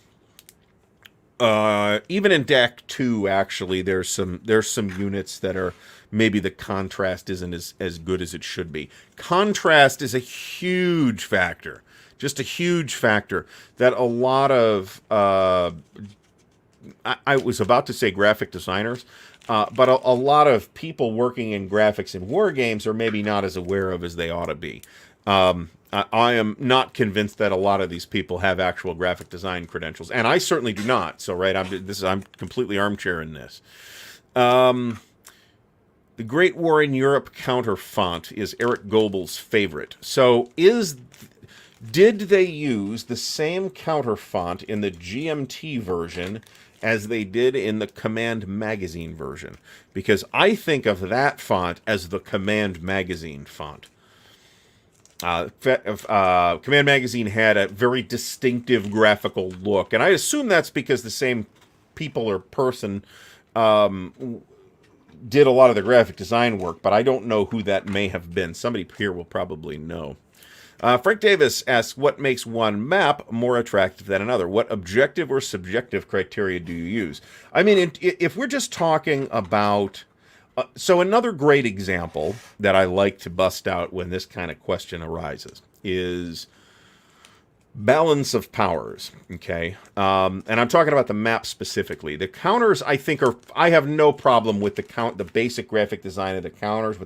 in Deck 2, actually, there's some units that are maybe the contrast isn't as good as it should be. Contrast is a huge factor, just a huge factor that a lot of I was about to say graphic designers, but a lot of people working in graphics in war games are maybe not as aware of as they ought to be. I am not convinced that a lot of these people have actual graphic design credentials, and I certainly do not. So, right, I'm completely armchair in this. The Great War in Europe counter font is Eric Goebel's favorite. So, did they use the same counter font in the GMT version as they did in the Command Magazine version? Because I think of that font as the Command Magazine font. Command Magazine had a very distinctive graphical look, and I assume that's because the same people or person did a lot of the graphic design work, but I don't know who that may have been. Somebody here will probably know. Frank Davis asks, what makes one map more attractive than another? What objective or subjective criteria do you use? I mean, if we're just talking about... so another great example that I like to bust out when this kind of question arises is balance of powers, okay? And I'm talking about the map specifically. The counters, I think, I have no problem with the basic graphic design of the counters,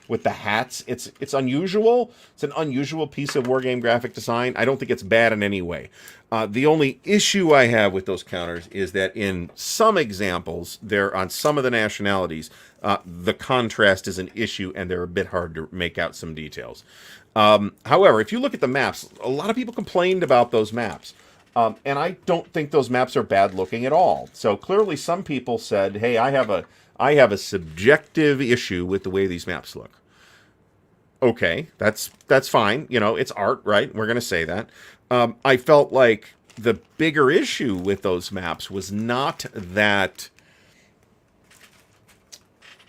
with the hats. It's unusual. It's an unusual piece of Wargame graphic design. I don't think it's bad in any way. The only issue I have with those counters is that in some examples, they're on some of the nationalities, the contrast is an issue, and they're a bit hard to make out some details. However, if you look at the maps, a lot of people complained about those maps. And I don't think those maps are bad looking at all. So clearly some people said, hey, I have a subjective issue with the way these maps look. Okay, that's fine. You know, it's art, right? We're going to say that. I felt like the bigger issue with those maps was not that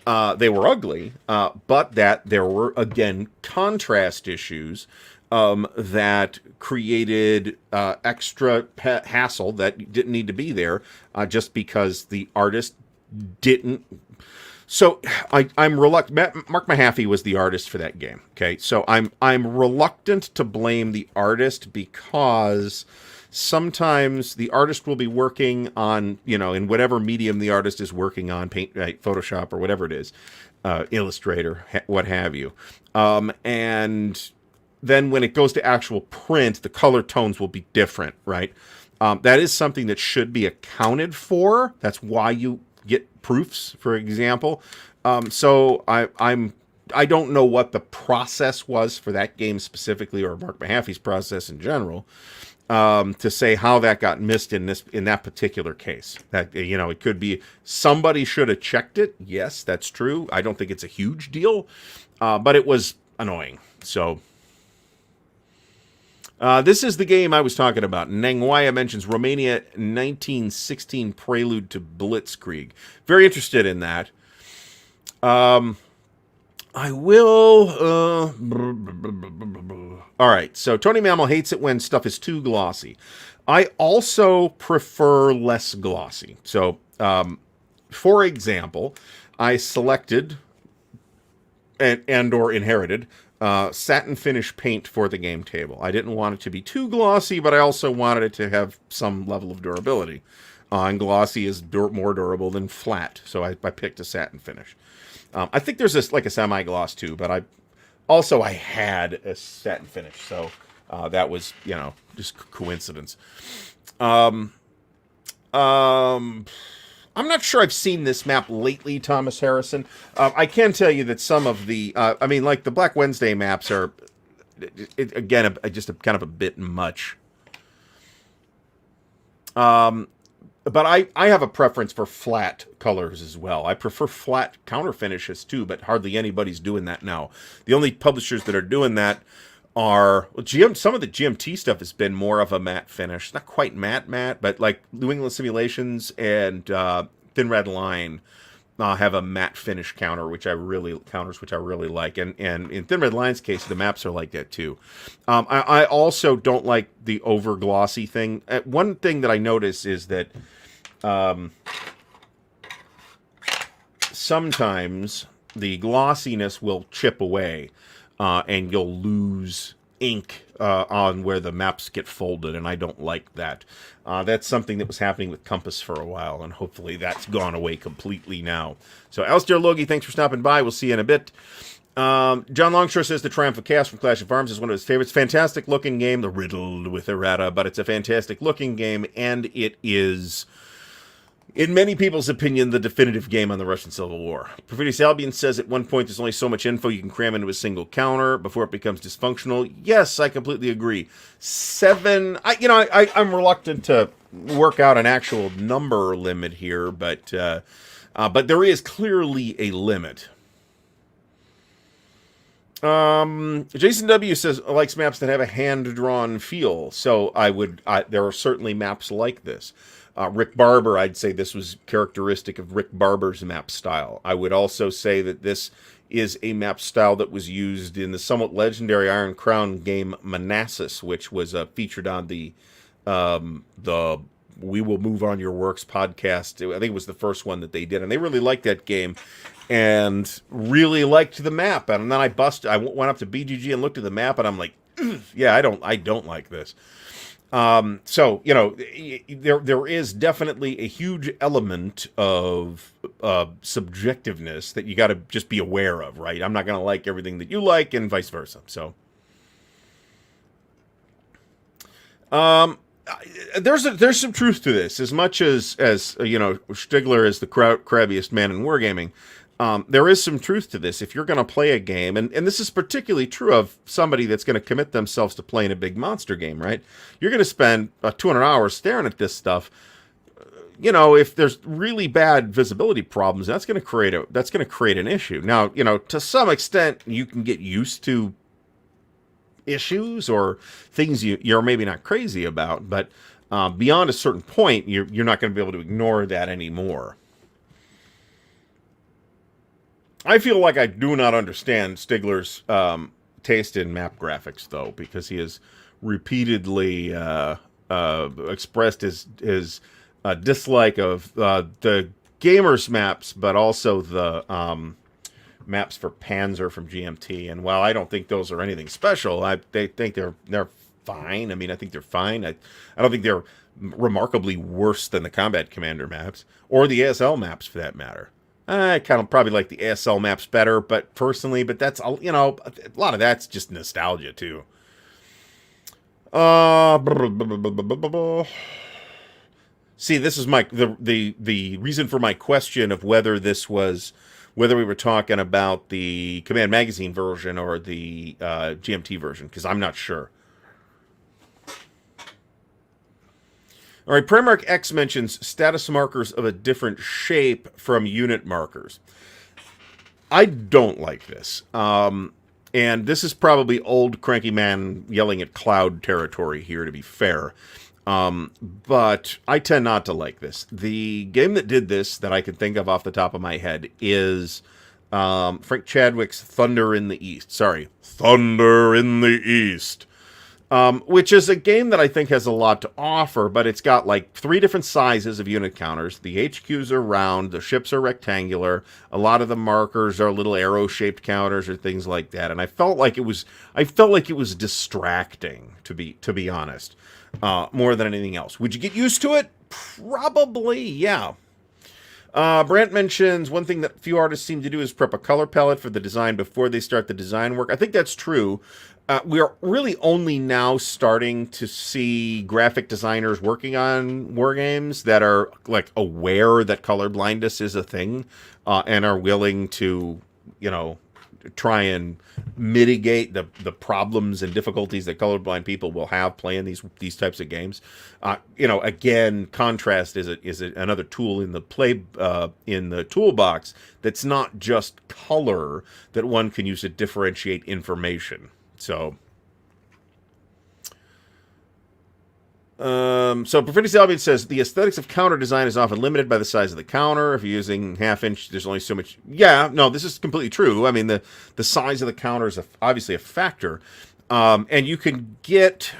they were ugly, but that there were, again, contrast issues that created extra hassle that didn't need to be there just because the artist didn't. So I'm reluctant. Mark Mahaffey was the artist for that game. Okay, so I'm reluctant to blame the artist because sometimes the artist will be working on, you know, in whatever medium the artist is working on, Paint, right, Photoshop, or whatever it is, Illustrator, what have you, and then when it goes to actual print, the color tones will be different, right? That is something that should be accounted for. That's why you get proofs, for example. So I don't know what the process was for that game specifically, or Mark Mahaffey's process in general, to say how that got missed in that particular case. That, you know, it could be somebody should have checked it. Yes, that's true. I don't think it's a huge deal, but it was annoying. So. This is the game I was talking about. Nangwaya mentions Romania 1916 Prelude to Blitzkrieg. Very interested in that. I will... All right, so Tony Mammal hates it when stuff is too glossy. I also prefer less glossy. So, for example, I selected and or inherited satin finish paint for the game table. I didn't want it to be too glossy, but I also wanted it to have some level of durability. And glossy is more durable than flat, so I picked a satin finish. I think there's like a semi-gloss too, but I had a satin finish, so that was, you know, just coincidence. I'm not sure I've seen this map lately, Thomas Harrison. I can tell you that some of the, I mean, like the Black Wednesday maps are, again, just kind of a bit much. But I have a preference for flat colors as well. I prefer flat counter finishes too, but hardly anybody's doing that now. The only publishers that are doing that are, well, some of the GMT stuff has been more of a matte finish. Not quite matte, but like New England Simulations and Thin Red Line have a matte finish counter, which I really like. And in Thin Red Line's case, the maps are like that too. I also don't like the over glossy thing. One thing that I notice is that sometimes the glossiness will chip away, and you'll lose ink on where the maps get folded, and I don't like that. That's something that was happening with Compass for a while, and hopefully that's gone away completely now. So, Alistair Logie, thanks for stopping by. We'll see you in a bit. John Longshore says the Triumph of Chaos from Clash of Arms is one of his favorites. Fantastic looking game, the riddled with errata, but it's a fantastic looking game, and it is, in many people's opinion, the definitive game on the Russian Civil War. Perfidious Albion says at one point there's only so much info you can cram into a single counter before it becomes dysfunctional. Yes, I completely agree. I'm reluctant to work out an actual number limit here, but there is clearly a limit. Jason W says likes maps that have a hand-drawn feel. So there are certainly maps like this. Rick Barber, I'd say this was characteristic of Rick Barber's map style. I would also say that this is a map style that was used in the somewhat legendary Iron Crown game Manassas, which was featured on the We Will Move On Your Works podcast. I think it was the first one that they did, and they really liked that game and really liked the map. And then I went up to BGG and looked at the map, and I'm like, yeah, I don't like this. So, you know, there is definitely a huge element of subjectiveness that you got to just be aware of, right? I'm not going to like everything that you like, and vice versa. So, there's some truth to this. As much as you know, Stigler is the crabbiest man in wargaming. There is some truth to this. If you're going to play a game, and this is particularly true of somebody that's going to commit themselves to playing a big monster game, right? You're going to spend 200 hours staring at this stuff. You know, if there's really bad visibility problems, that's going to create an issue. Now, you know, to some extent, you can get used to issues or things you're maybe not crazy about, but beyond a certain point, you're not going to be able to ignore that anymore. I feel like I do not understand Stigler's taste in map graphics, though, because he has repeatedly expressed his dislike of the gamers maps, but also the maps for Panzer from GMT. And while I don't think those are anything special, they think they're fine. I mean, I think they're fine. I don't think they're remarkably worse than the Combat Commander maps or the ASL maps, for that matter. I kind of probably like the ASL maps better, but that's, you know, a lot of that's just nostalgia too. See, this is the reason for my question of whether we were talking about the Command Magazine version or the GMT version, because I'm not sure. All right, Primarch X mentions status markers of a different shape from unit markers. I don't like this. And this is probably old cranky man yelling at cloud territory here, to be fair. But I tend not to like this. The game that did this, that I can think of off the top of my head, is Frank Chadwick's Thunder in the East. Sorry, Thunder in the East. Which is a game that I think has a lot to offer, but it's got like 3 different sizes of unit counters. The HQs are round, the ships are rectangular, a lot of the markers are little arrow-shaped counters or things like that. And I felt like it was distracting, to be honest, more than anything else. Would you get used to it? Probably, yeah. Brant mentions one thing that few artists seem to do is prep a color palette for the design before they start the design work. I think that's true. We are really only now starting to see graphic designers working on wargames that are like aware that color blindness is a thing, and are willing to, you know, try and mitigate the problems and difficulties that colorblind people will have playing these types of games. You know, again, contrast is another tool in the toolbox that's not just color that one can use to differentiate information. So Proficiency Albion says the aesthetics of counter design is often limited by the size of the counter. If you're using half-inch, there's only so much. Yeah, no, this is completely true. I mean, the size of the counter is obviously a factor, and you can get.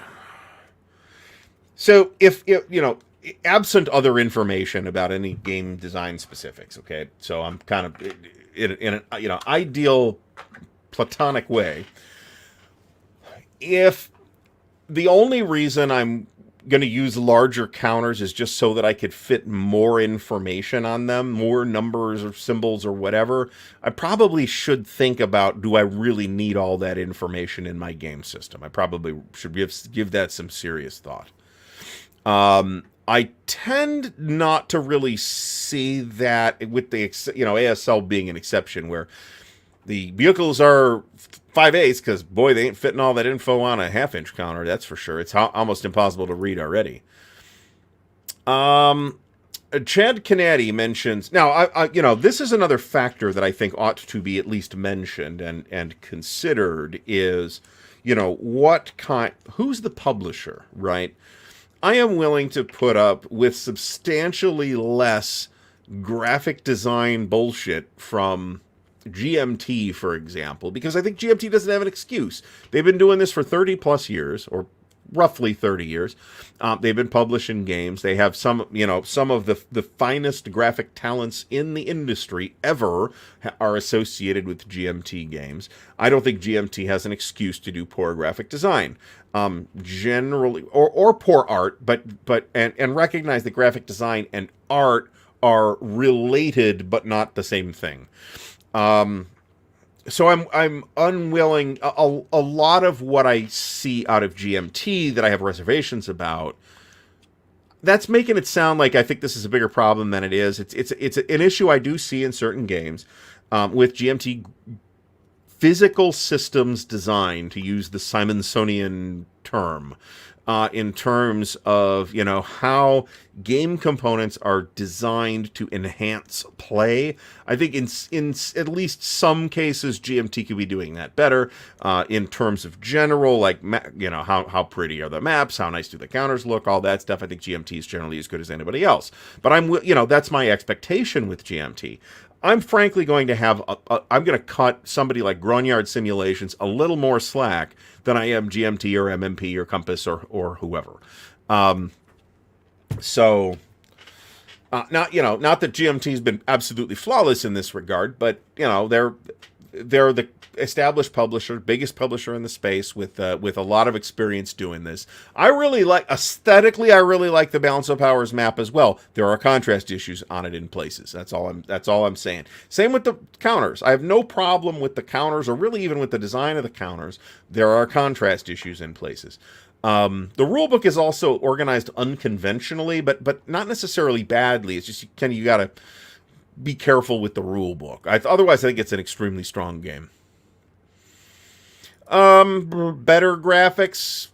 So if you know, absent other information about any game design specifics, okay. So I'm kind of in an ideal platonic way. If the only reason I'm going to use larger counters is just so that I could fit more information on them, more numbers or symbols or whatever, I probably should think about, do I really need all that information in my game system? I probably should give that some serious thought. I tend not to really see that with the ASL being an exception, where the vehicles are 5/8, because, boy, they ain't fitting all that info on a half-inch counter, that's for sure. It's almost impossible to read already. Chad Canady mentions... Now, I this is another factor that I think ought to be at least mentioned and considered is, who's the publisher, right? I am willing to put up with substantially less graphic design bullshit from GMT, for example, because I think GMT doesn't have an excuse. They've been doing this for 30 plus years, or roughly 30 years. They've been publishing games. They have some of the finest graphic talents in the industry ever are associated with GMT games. I don't think GMT has an excuse to do poor graphic design. Generally, or poor art, but recognize that graphic design and art are related but not the same thing. So I'm unwilling. A lot of what I see out of GMT that I have reservations about, that's making it sound like I think this is a bigger problem than it is. It's an issue I do see in certain games with GMT physical systems design, to use the Simonsonian term, in terms of how game components are designed to enhance play. I think in at least some cases GMT could be doing that better. In terms of general, like how pretty are the maps, how nice do the counters look, all that stuff. I think GMT is generally as good as anybody else. But that's my expectation with GMT. I'm frankly going to have I'm going to cut somebody like Grognard Simulations a little more slack than I am GMT or MMP or Compass or whoever. Not that GMT's been absolutely flawless in this regard, but they're the established publisher, biggest publisher in the space with a lot of experience doing this. Aesthetically, I really like the Balance of Powers map as well. There are contrast issues on it in places. That's all I'm saying. Same with the counters. I have no problem with the counters, or really even with the design of the counters. There are contrast issues in places. The rulebook is also organized unconventionally, but not necessarily badly. It's just you gotta be careful with the rule book. Otherwise, I think it's an extremely strong game. Better graphics,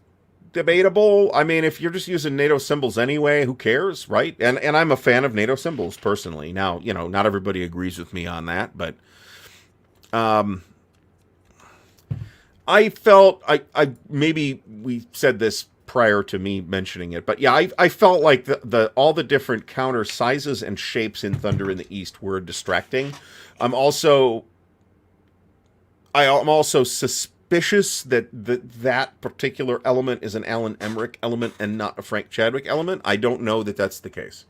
debatable. I mean, if you're just using NATO symbols anyway, who cares, right? And I'm a fan of NATO symbols personally. Now, not everybody agrees with me on that, but I felt I maybe we said this prior to me mentioning it, but yeah, I felt like all the different counter sizes and shapes in Thunder in the East were distracting. I'm also suspicious that particular element is an Alan Emmerich element and not a Frank Chadwick element. I don't know that that's the case.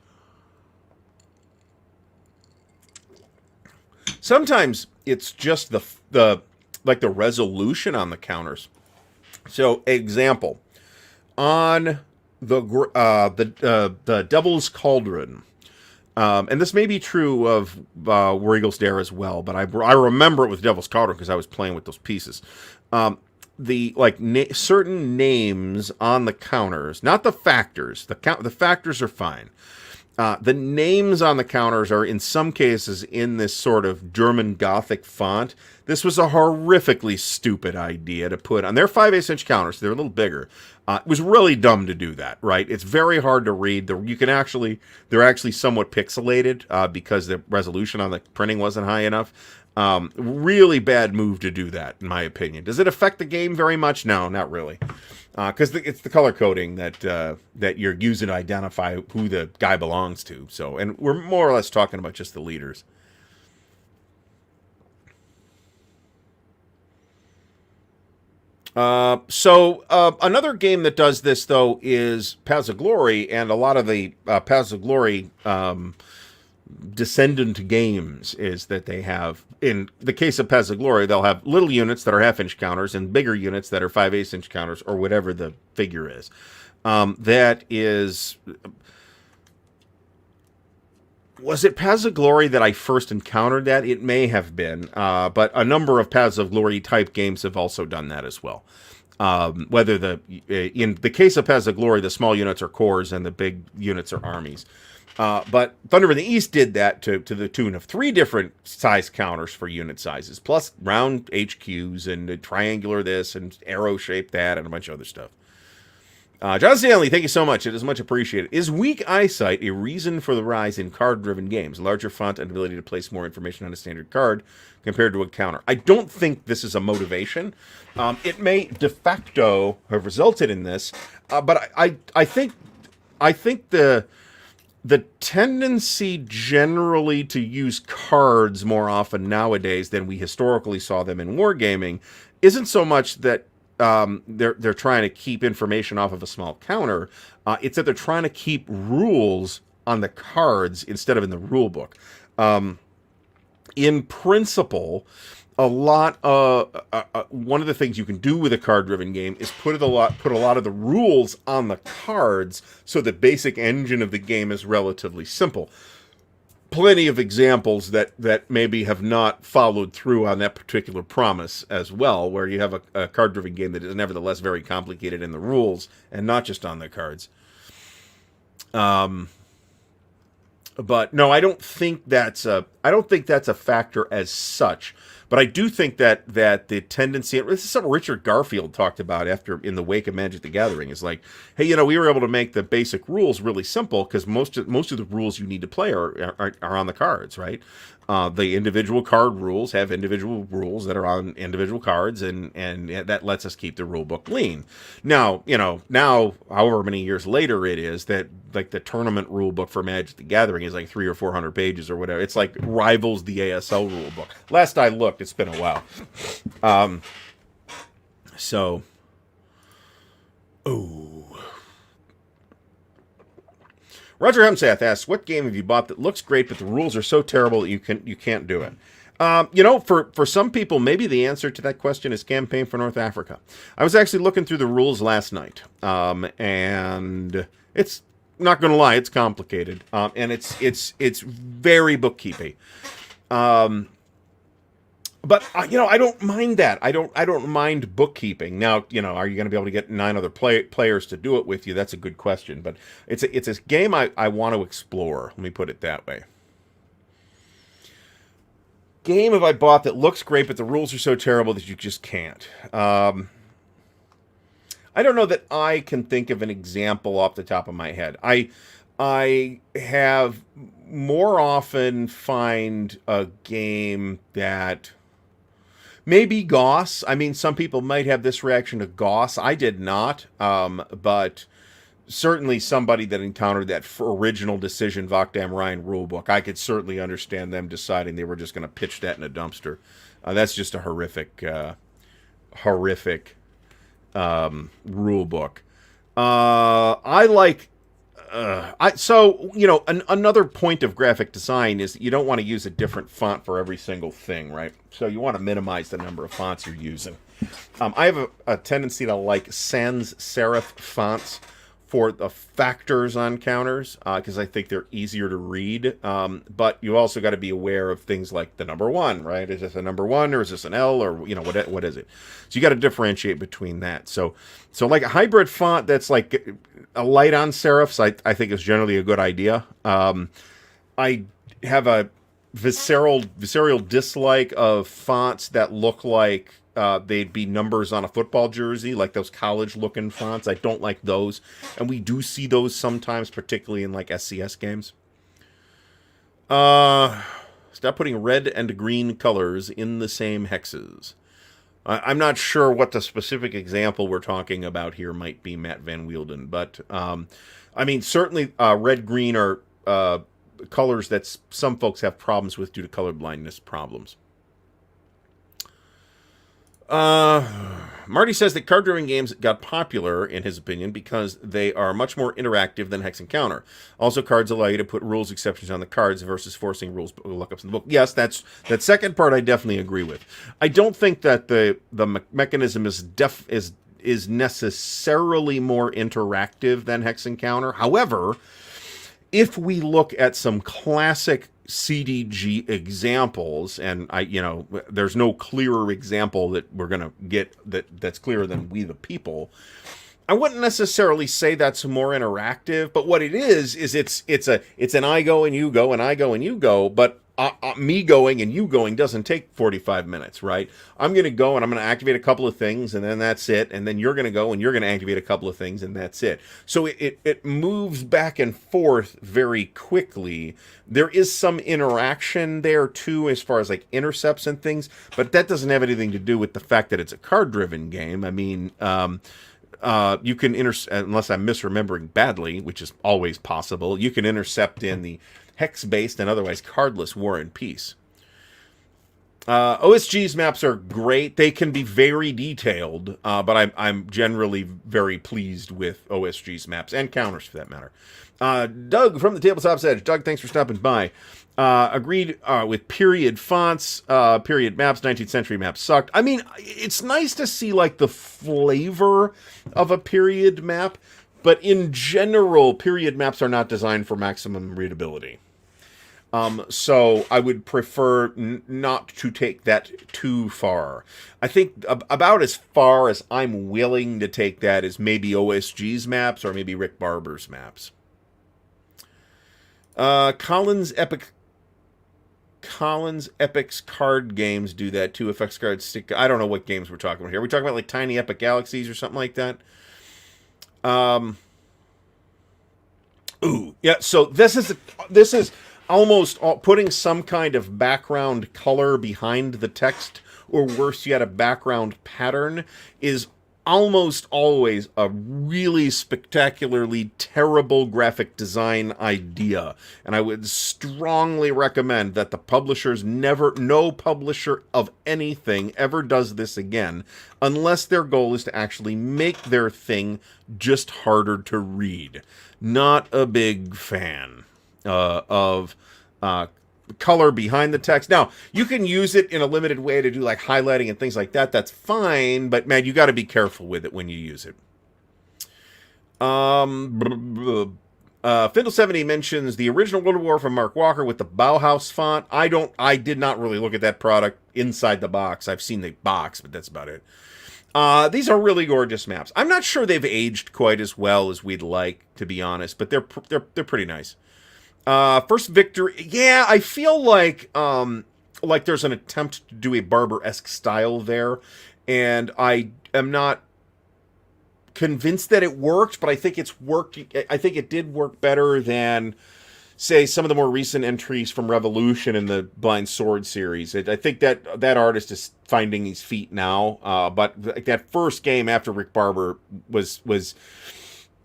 Sometimes it's just the resolution on the counters. So, example, on the Devil's Cauldron, and this may be true of War Eagle's Dare as well, but I remember it with Devil's Cauldron because I was playing with those pieces. Certain names on the counters, not the factors. The factors are fine. The names on the counters are, in some cases, in this sort of German Gothic font. This was a horrifically stupid idea to put on. They're 5/8" counters. They're a little bigger. It was really dumb to do that, right? It's very hard to read. They're actually somewhat pixelated because the resolution on the printing wasn't high enough. Really bad move to do that, in my opinion. Does it affect the game very much? No, not really. Because it's the color coding that you're using to identify who the guy belongs to. So, and we're more or less talking about just the leaders. Another game that does this, though, is Paths of Glory, and a lot of the Paths of Glory descendant games is that they have, in the case of Paths of Glory, they'll have little units that are 1/2" counters and bigger units that are 5/8" counters, or whatever the figure is. That is... Was it Paths of Glory that I first encountered that? It may have been, but a number of Paths of Glory type games have also done that as well. In the case of Paths of Glory, the small units are corps and the big units are armies. But Thunder in the East did that to the tune of 3 different size counters for unit sizes, plus round HQs and triangular this and arrow shape that and a bunch of other stuff. John Stanley, thank you so much. It is much appreciated. Is weak eyesight a reason for the rise in card-driven games? Larger font and ability to place more information on a standard card compared to a counter. I don't think this is a motivation. It may de facto have resulted in this, but I think I think the tendency generally to use cards more often nowadays than we historically saw them in wargaming isn't so much that they're trying to keep information off of a small counter. It's that they're trying to keep rules on the cards instead of in the rule book. In principle, a lot one of the things you can do with a card-driven game is put a lot of the rules on the cards, so the basic engine of the game is relatively simple. Plenty of examples that maybe have not followed through on that particular promise as well, where you have a card-driven game that is nevertheless very complicated in the rules and not just on the cards. But no, I don't think that's a factor as such. But I do think that the tendency, this is something Richard Garfield talked about after in the wake of Magic the Gathering, is like, hey, we were able to make the basic rules really simple because most of the rules you need to play are on the cards, right? The individual card rules have individual rules that are on individual cards, and that lets us keep the rule book lean. Now, however many years later it is, that like the tournament rule book for Magic the Gathering is like 300 or 400 pages or whatever. It's like rivals the ASL rule book. Last I looked, it's been a while. Roger Hemsath asks, what game have you bought that looks great, but the rules are so terrible that you can't do it? For some people, maybe the answer to that question is Campaign for North Africa. I was actually looking through the rules last night, and it's not going to lie, it's complicated, and it's very bookkeepy. But I don't mind that. I don't mind bookkeeping. Now, are you going to be able to get 9 other players to do it with you? That's a good question. But it's a game I want to explore. Let me put it that way. Game have I bought that looks great, but the rules are so terrible that you just can't. I don't know that I can think of an example off the top of my head. I have more often find a game that maybe Goss. I mean, some people might have this reaction to Goss. I did not, but certainly somebody that encountered that original Decision Vakdam Ryan rulebook, I could certainly understand them deciding they were just going to pitch that in a dumpster. That's just a horrific rulebook. I like. Another point of graphic design is you don't want to use a different font for every single thing, right? So you want to minimize the number of fonts you're using. I have a tendency to like sans serif fonts for the factors on counters because I think they're easier to read. But you also got to be aware of things like the number 1, right? Is this a number 1 or is this an L or what is it? So you got to differentiate between that. So like a hybrid font that's like a light on serifs, I think is generally a good idea. I have a visceral dislike of fonts that look like they'd be numbers on a football jersey, like those college-looking fonts. I don't like those, and we do see those sometimes, particularly in like SCS games. Stop putting red and green colors in the same hexes. I'm not sure what the specific example we're talking about here might be, Matt Van Wielden, but I mean, certainly red-green are colors that some folks have problems with due to color blindness problems. Marty says that card-driven games got popular, in his opinion, because they are much more interactive than Hex and Counter. Also, cards allow you to put rules exceptions on the cards versus forcing rules lookups in the book. Yes, that second part I definitely agree with. I don't think that the mechanism is necessarily more interactive than Hex and Counter. However, if we look at some classic CDG examples, and there's no clearer example that we're gonna get that's clearer than We the People. I wouldn't necessarily say that's more interactive, but what it is it's an I go and you go and I go and you go, but me going and you going doesn't take 45 minutes, right? I'm going to go and I'm going to activate a couple of things, and then that's it. And then you're going to go and you're going to activate a couple of things, and that's it. So it moves back and forth very quickly. There is some interaction there, too, as far as like intercepts and things, but that doesn't have anything to do with the fact that it's a card-driven game. I mean, you can unless I'm misremembering badly, which is always possible, you can intercept in the hex-based and otherwise cardless War and Peace. OSG's maps are great. They can be very detailed, but I'm generally very pleased with OSG's maps and counters for that matter. Doug from the Tabletop's Edge. Doug, thanks for stopping by. Agreed with period fonts, period maps, 19th century maps sucked. I mean, it's nice to see like the flavor of a period map, but in general, period maps are not designed for maximum readability. So I would prefer not to take that too far. I think about as far as I'm willing to take that is maybe OSG's maps or maybe Rick Barber's maps. Collins Epic's card games do that too. Effects cards stick. I don't know what games we're talking about here. Are we talking about like Tiny Epic Galaxies or something like that? Ooh, yeah. So this is almost putting some kind of background color behind the text, or worse yet, a background pattern, is almost always a really spectacularly terrible graphic design idea. And I would strongly recommend that the publishers no publisher of anything ever does this again, unless their goal is to actually make their thing just harder to read. Not a big fan of color behind the text. Now, you can use it in a limited way to do like highlighting and things like that. That's fine, but man, you got to be careful with it when you use it. Findle70 mentions the original World War from Mark Walker with the Bauhaus font. I did not really look at that product inside the box. I've seen the box, but that's about it. These are really gorgeous maps. I'm not sure they've aged quite as well as we'd like, to be honest, but they're pretty nice. First victory. Yeah, I feel like there's an attempt to do a Barber-esque style there, and I am not convinced that it worked, but I think it's worked. I think it did work better than, say, some of the more recent entries from Revolution in the Blind Sword series. I think that artist is finding his feet now, but that first game after Rick Barber was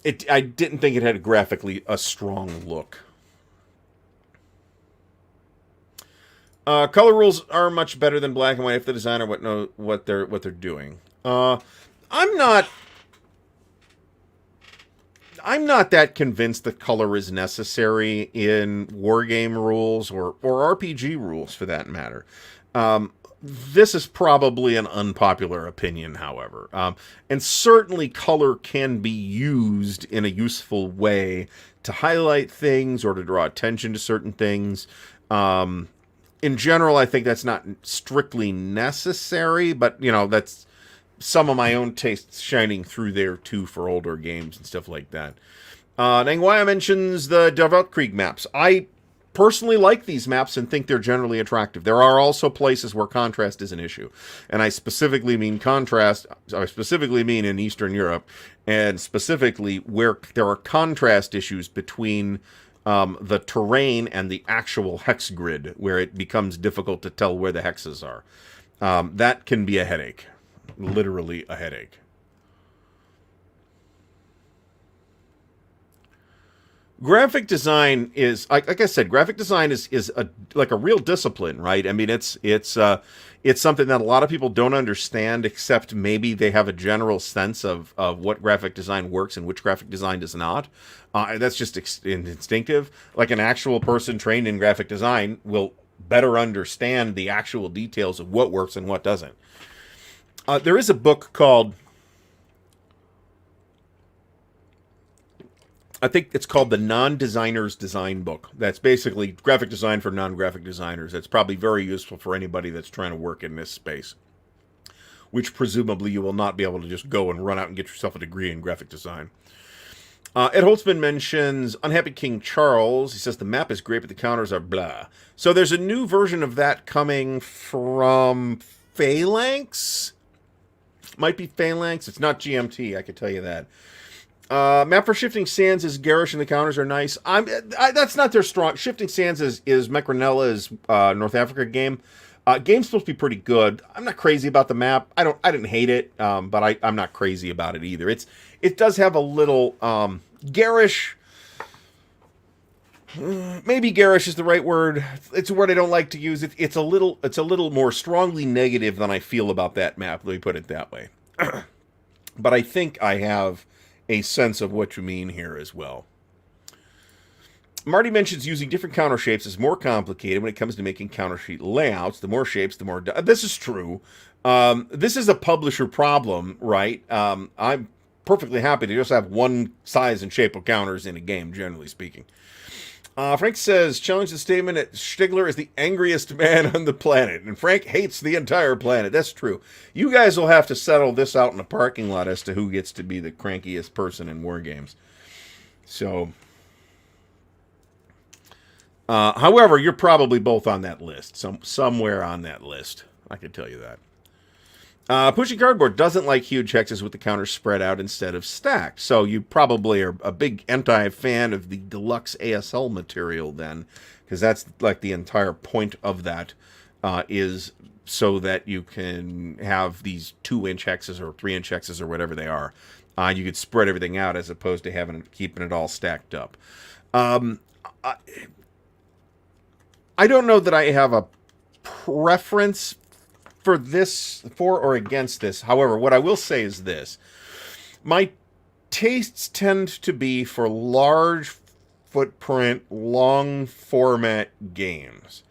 it. I didn't think it had graphically a strong look. Color rules are much better than black and white if the designer know what they're doing. I'm not that convinced that color is necessary in wargame rules or RPG rules for that matter. This is probably an unpopular opinion, however. And certainly color can be used in a useful way to highlight things or to draw attention to certain things. In general, I think that's not strictly necessary, but, you know, that's some of my own tastes shining through there, too, for older games and stuff like that. Nangwaya mentions the Krieg maps. I personally like these maps and think they're generally attractive. There are also places where contrast is an issue. And I specifically mean contrast, I specifically mean in Eastern Europe, and specifically where there are contrast issues between the terrain and the actual hex grid, where it becomes difficult to tell where the hexes are. That can be a headache. Literally a headache. Graphic design is, like I said, graphic design is like a real discipline, right? I mean, it's something that a lot of people don't understand, except maybe they have a general sense of what graphic design works and which graphic design does not. That's just instinctive. Like an actual person trained in graphic design will better understand the actual details of what works and what doesn't. There is a book called, I think it's called The Non-Designer's Design Book. That's basically graphic design for non-graphic designers. It's probably very useful for anybody that's trying to work in this space, which presumably you will not be able to just go and run out and get yourself a degree in graphic design. Ed Holtzman mentions Unhappy King Charles. He says the map is great, but the counters are blah. So there's a new version of that coming from Phalanx. Might be Phalanx. It's not GMT, I can tell you that. Map for Shifting Sands is garish and the counters are nice. That's not their strong. Shifting Sands is Mecranella's North Africa game. Game's supposed to be pretty good. I'm not crazy about the map. I didn't hate it, but I'm not crazy about it either. It does have a little garish. Maybe garish is the right word. It's a word I don't like to use. It's a little more strongly negative than I feel about that map. Let me put it that way. But I think I have a sense of what you mean here as well. Marty mentions using different counter shapes is more complicated when it comes to making counter sheet layouts. The more shapes, the more... This is true. This is a publisher problem, right? I'm perfectly happy to just have one size and shape of counters in a game, generally speaking. Frank says, challenge the statement that Stigler is the angriest man on the planet. And Frank hates the entire planet. That's true. You guys will have to settle this out in the parking lot as to who gets to be the crankiest person in Wargames. So... however, you're probably both on that list. Somewhere on that list. I can tell you that. Pushing Cardboard doesn't like huge hexes with the counters spread out instead of stacked. So you probably are a big anti-fan of the deluxe ASL material then. Because that's like the entire point of that is so that you can have these 2-inch hexes or 3-inch hexes or whatever they are. You could spread everything out as opposed to keeping it all stacked up. I don't know that I have a preference for or against this. However, what I will say is this. My tastes tend to be for large footprint, long format games.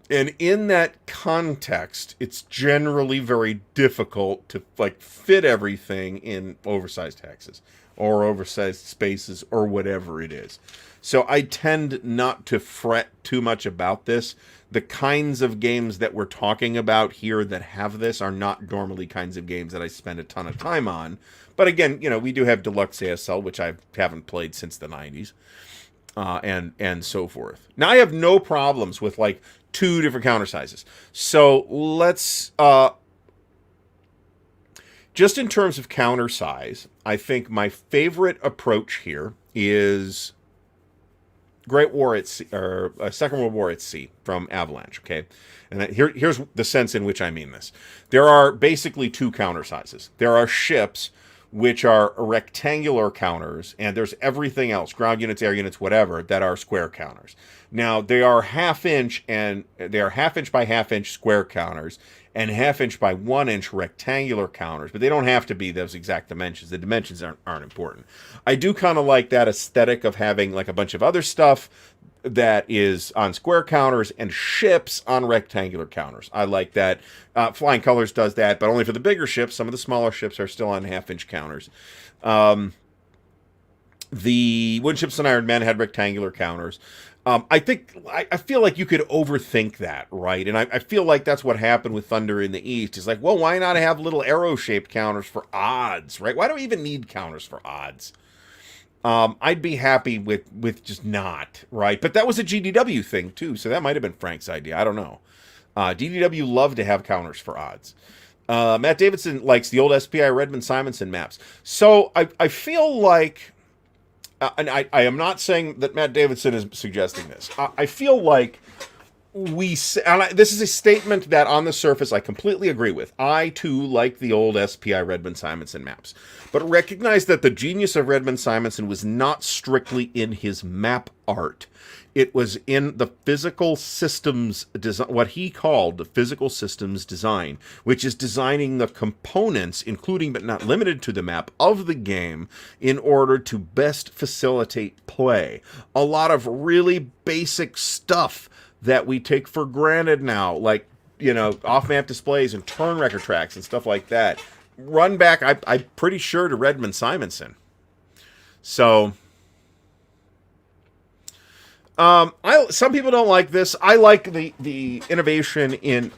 And in that context, it's generally very difficult to fit everything in oversized hexes or oversized spaces or whatever it is. So I tend not to fret too much about this. The kinds of games that we're talking about here that have this are not normally kinds of games that I spend a ton of time on. But again, we do have Deluxe ASL, which I haven't played since the 90s, and so forth. Now, I have no problems with 2 different counter sizes. So let's... just in terms of counter size, I think my favorite approach here is... Great War at Sea, or Second World War at Sea from Avalanche, okay? And here's the sense in which I mean this. There are basically 2 counter sizes. There are ships, which are rectangular counters, and there's everything else, ground units, air units, whatever, that are square counters. Now, they are half-inch by half-inch square counters, and half-inch by 1-inch rectangular counters, but they don't have to be those exact dimensions. The dimensions aren't important. I do kind of like that aesthetic of having a bunch of other stuff that is on square counters and ships on rectangular counters. I like that. Flying Colors does that, but only for the bigger ships. Some of the smaller ships are still on half-inch counters. The Wooden Ships and Iron Men had rectangular counters. I feel like you could overthink that, right? And I feel like that's what happened with Thunder in the East. It's well, why not have little arrow-shaped counters for odds, right? Why do we even need counters for odds? I'd be happy with just not, right? But that was a GDW thing, too, so that might have been Frank's idea. I don't know. GDW loved to have counters for odds. Matt Davidson likes the old SPI Redmond-Simonson maps. So I feel like... and I am not saying that Matt Davidson is suggesting this. I feel like this is a statement that on the surface I completely agree with. I, too, like the old SPI Redmond-Simonson maps. But recognize that the genius of Redmond-Simonson was not strictly in his map art. It was in the physical systems design, what he called the physical systems design, which is designing the components, including but not limited to the map of the game, in order to best facilitate play. A lot of really basic stuff that we take for granted now, like, off-map displays and turn record tracks and stuff like that, run back, I'm pretty sure, to Redmond-Simonson. So... some people don't like this. I like the innovation in...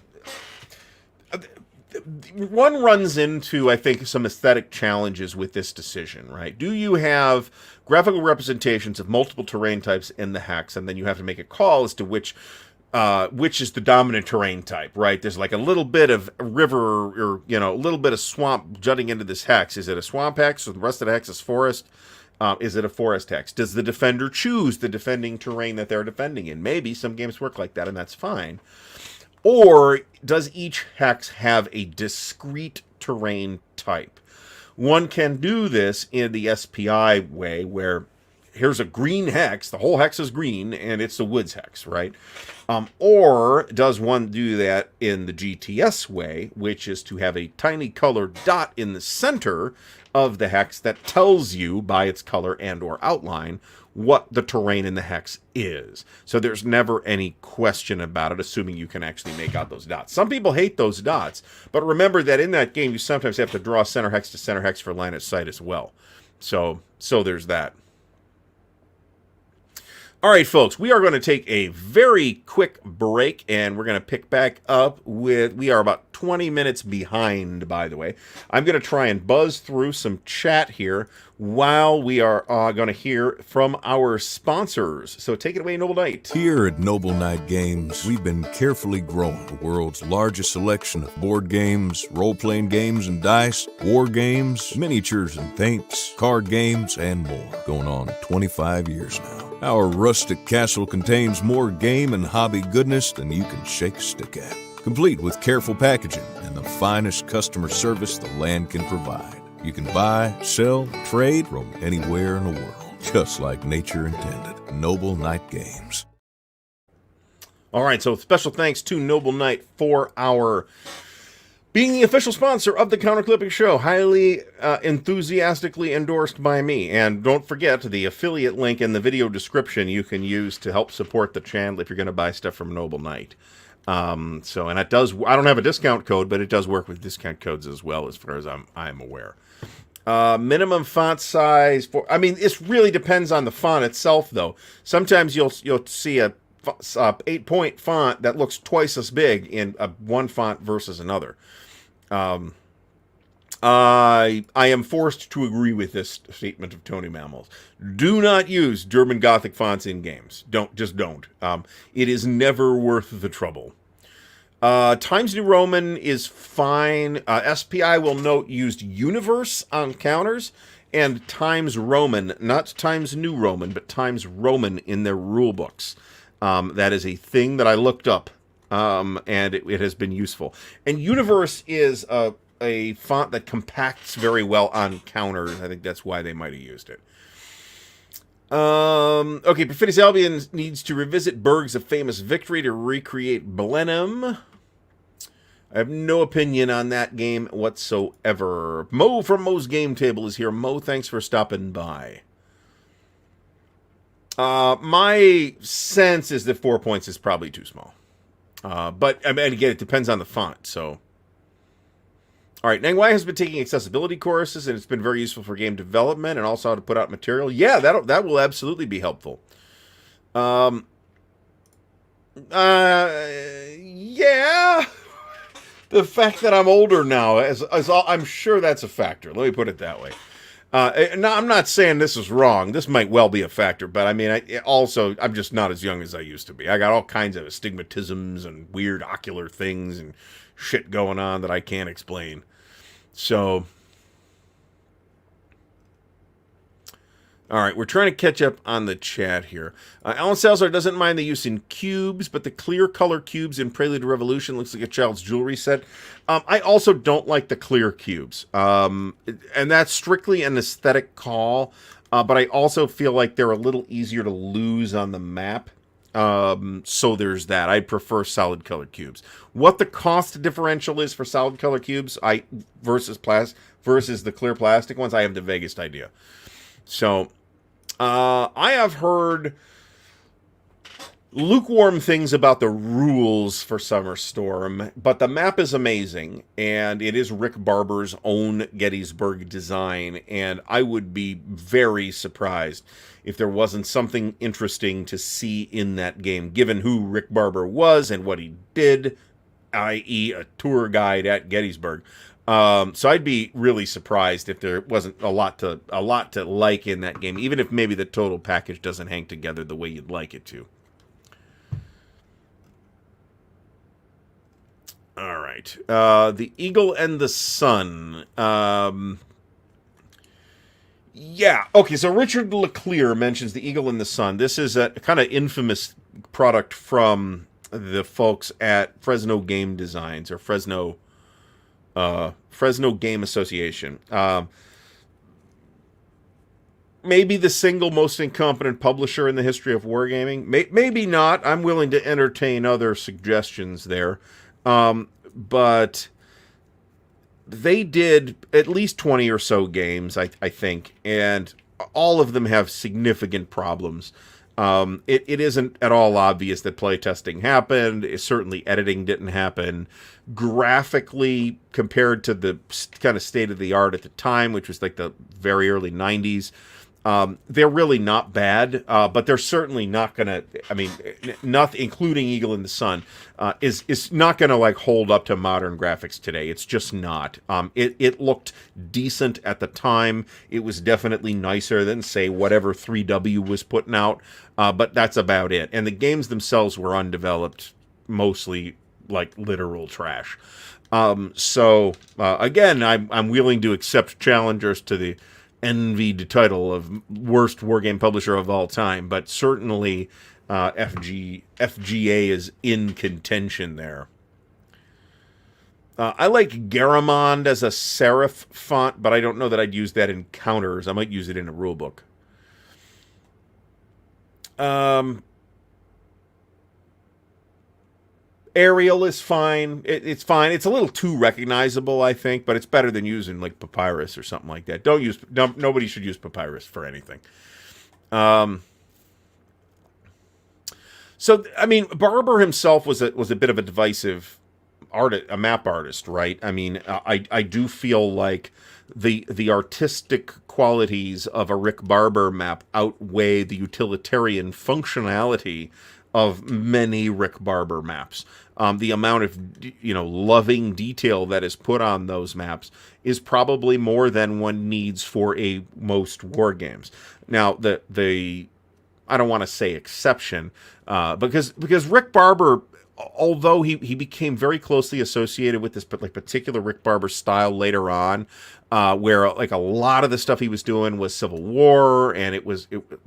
One runs into, I think, some aesthetic challenges with this decision, right? Do you have graphical representations of multiple terrain types in the hex, and then you have to make a call as to which is the dominant terrain type, right? There's a little bit of river or, a little bit of swamp jutting into this hex. Is it a swamp hex or the rest of the hex is forest? Is it a forest hex? Does the defender choose the defending terrain that they're defending in? Maybe some games work like that, and that's fine. Or does each hex have a discrete terrain type? One can do this in the SPI way, where here's a green hex, the whole hex is green, and it's the woods hex, right? Or does one do that in the GTS way, which is to have a tiny colored dot in the center of the hex that tells you by its color and or outline what the terrain in the hex is. So there's never any question about it, assuming you can actually make out those dots. Some people hate those dots, but remember that in that game you sometimes have to draw center hex to center hex for line of sight as well. So there's that. All right, folks, we are going to take a very quick break, and we're going to pick back up with, we are about 20 minutes behind, by the way. I'm going to try and buzz through some chat here while we are going to hear from our sponsors. So take it away, Noble Knight. Here at Noble Knight Games, we've been carefully growing the world's largest selection of board games, role-playing games and dice, war games, miniatures and paints, card games, and more. Going on 25 years now. Our rustic castle contains more game and hobby goodness than you can shake a stick at. Complete with careful packaging and the finest customer service the land can provide. You can buy, sell, trade from anywhere in the world, just like nature intended. Noble Knight Games. All right, so special thanks to Noble Knight for our being the official sponsor of the Counterclipping Show, highly enthusiastically endorsed by me. And don't forget the affiliate link in the video description you can use to help support the channel if you're going to buy stuff from Noble Knight. And it does, I don't have a discount code, but it does work with discount codes as well, as far as I'm aware. Minimum font size for, I mean, it really depends on the font itself, though. Sometimes you'll see a 8-point font that looks twice as big in one font versus another. I am forced to agree with this statement of Tony Mammals. Do not use German Gothic fonts in games. Don't. It is never worth the trouble. Times New Roman is fine. SPI will note used Universe on counters and Times Roman, not Times New Roman, but Times Roman in their rule books. That is a thing that I looked up, and it has been useful. And Universe is a font that compacts very well on counters. I think that's why they might have used it. Okay, Perfidious Albion needs to revisit Berg's A Famous Victory to recreate Blenheim. I have no opinion on that game whatsoever. Mo from Mo's Game Table is here. Mo, thanks for stopping by. My sense is that 4 points is probably too small. But, I mean, again, it depends on the font, so. All right, Nangwai has been taking accessibility courses, and it's been very useful for game development and also how to put out material. Yeah, that will absolutely be helpful. Yeah. The fact that I'm older now, I'm sure that's a factor. Let me put it that way. No, I'm not saying this is wrong. This might well be a factor, but I mean, I'm just not as young as I used to be. I got all kinds of astigmatisms and weird ocular things and shit going on that I can't explain. So, all right, we're trying to catch up on the chat here. Alan Salazar doesn't mind the use in cubes, but the clear color cubes in Prelude to Revolution looks like a child's jewelry set. I also don't like the clear cubes, and that's strictly an aesthetic call, but I also feel like they're a little easier to lose on the map. So there's that. I prefer solid color cubes. What the cost differential is for solid color cubes versus the clear plastic ones, I have the vaguest idea. So, I have heard lukewarm things about the rules for Summer Storm, but the map is amazing, and it is Rick Barber's own Gettysburg design, and I would be very surprised if there wasn't something interesting to see in that game, given who Rick Barber was and what he did, i.e. a tour guide at Gettysburg. So I'd be really surprised if there wasn't a lot to like in that game, even if maybe the total package doesn't hang together the way you'd like it to. All right. The Eagle and the Sun. Yeah. Okay, so Richard Leclerc mentions the Eagle and the Sun. This is a kind of infamous product from the folks at Fresno Game Designs or Fresno Game Association. Maybe the single most incompetent publisher in the history of wargaming. Maybe not. I'm willing to entertain other suggestions there. But they did at least 20 or so games, I think, and all of them have significant problems. It isn't at all obvious that playtesting happened. Certainly editing didn't happen. Graphically, compared to the kind of state of the art at the time, which was like the very early 90s, they're really not bad, but they're certainly not going to, I mean, nothing, including Eagle in the Sun, is not going to like hold up to modern graphics today. It's just not. It looked decent at the time. It was definitely nicer than, say, whatever 3W was putting out, but that's about it. And the games themselves were undeveloped, mostly like literal trash. So again, I'm willing to accept challengers to the envied title of worst wargame publisher of all time, but certainly FGA is in contention there. I like Garamond as a serif font, but I don't know that I'd use that in counters. I might use it in a rulebook. Arial is fine. It's fine. It's a little too recognizable, I think, but it's better than using like Papyrus or something like that. Nobody should use Papyrus for anything. So I mean, Barber himself was a bit of a divisive artist, a map artist, right? I mean, I do feel like the artistic qualities of a Rick Barber map outweigh the utilitarian functionality of many Rick Barber maps. The amount of, loving detail that is put on those maps is probably more than one needs for most war games. Now, the I don't want to say exception, because Rick Barber, although he became very closely associated with this particular Rick Barber style later on, where like a lot of the stuff he was doing was Civil War, and it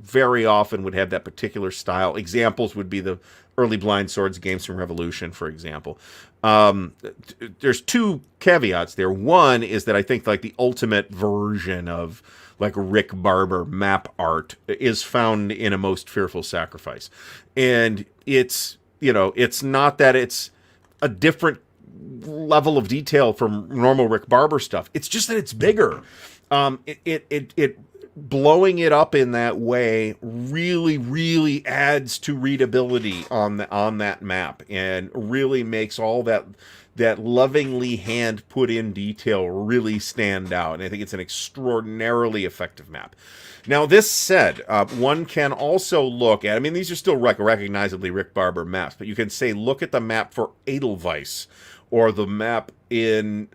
very often would have that particular style. Examples would be the early Blind Swords games from Revolution, for example. There's two caveats there. One is that I think like the ultimate version of like Rick Barber map art is found in A Most Fearful Sacrifice, and it's not that it's a different level of detail from normal Rick Barber stuff. It's just that it's bigger. It blowing it up in that way really, really adds to readability on that map, and really makes all that lovingly hand put in detail really stand out. And I think it's an extraordinarily effective map. Now, this said, one can also look at, I mean, these are still recognizably Rick Barber maps, but you can say, look at the map for Edelweiss, or the map in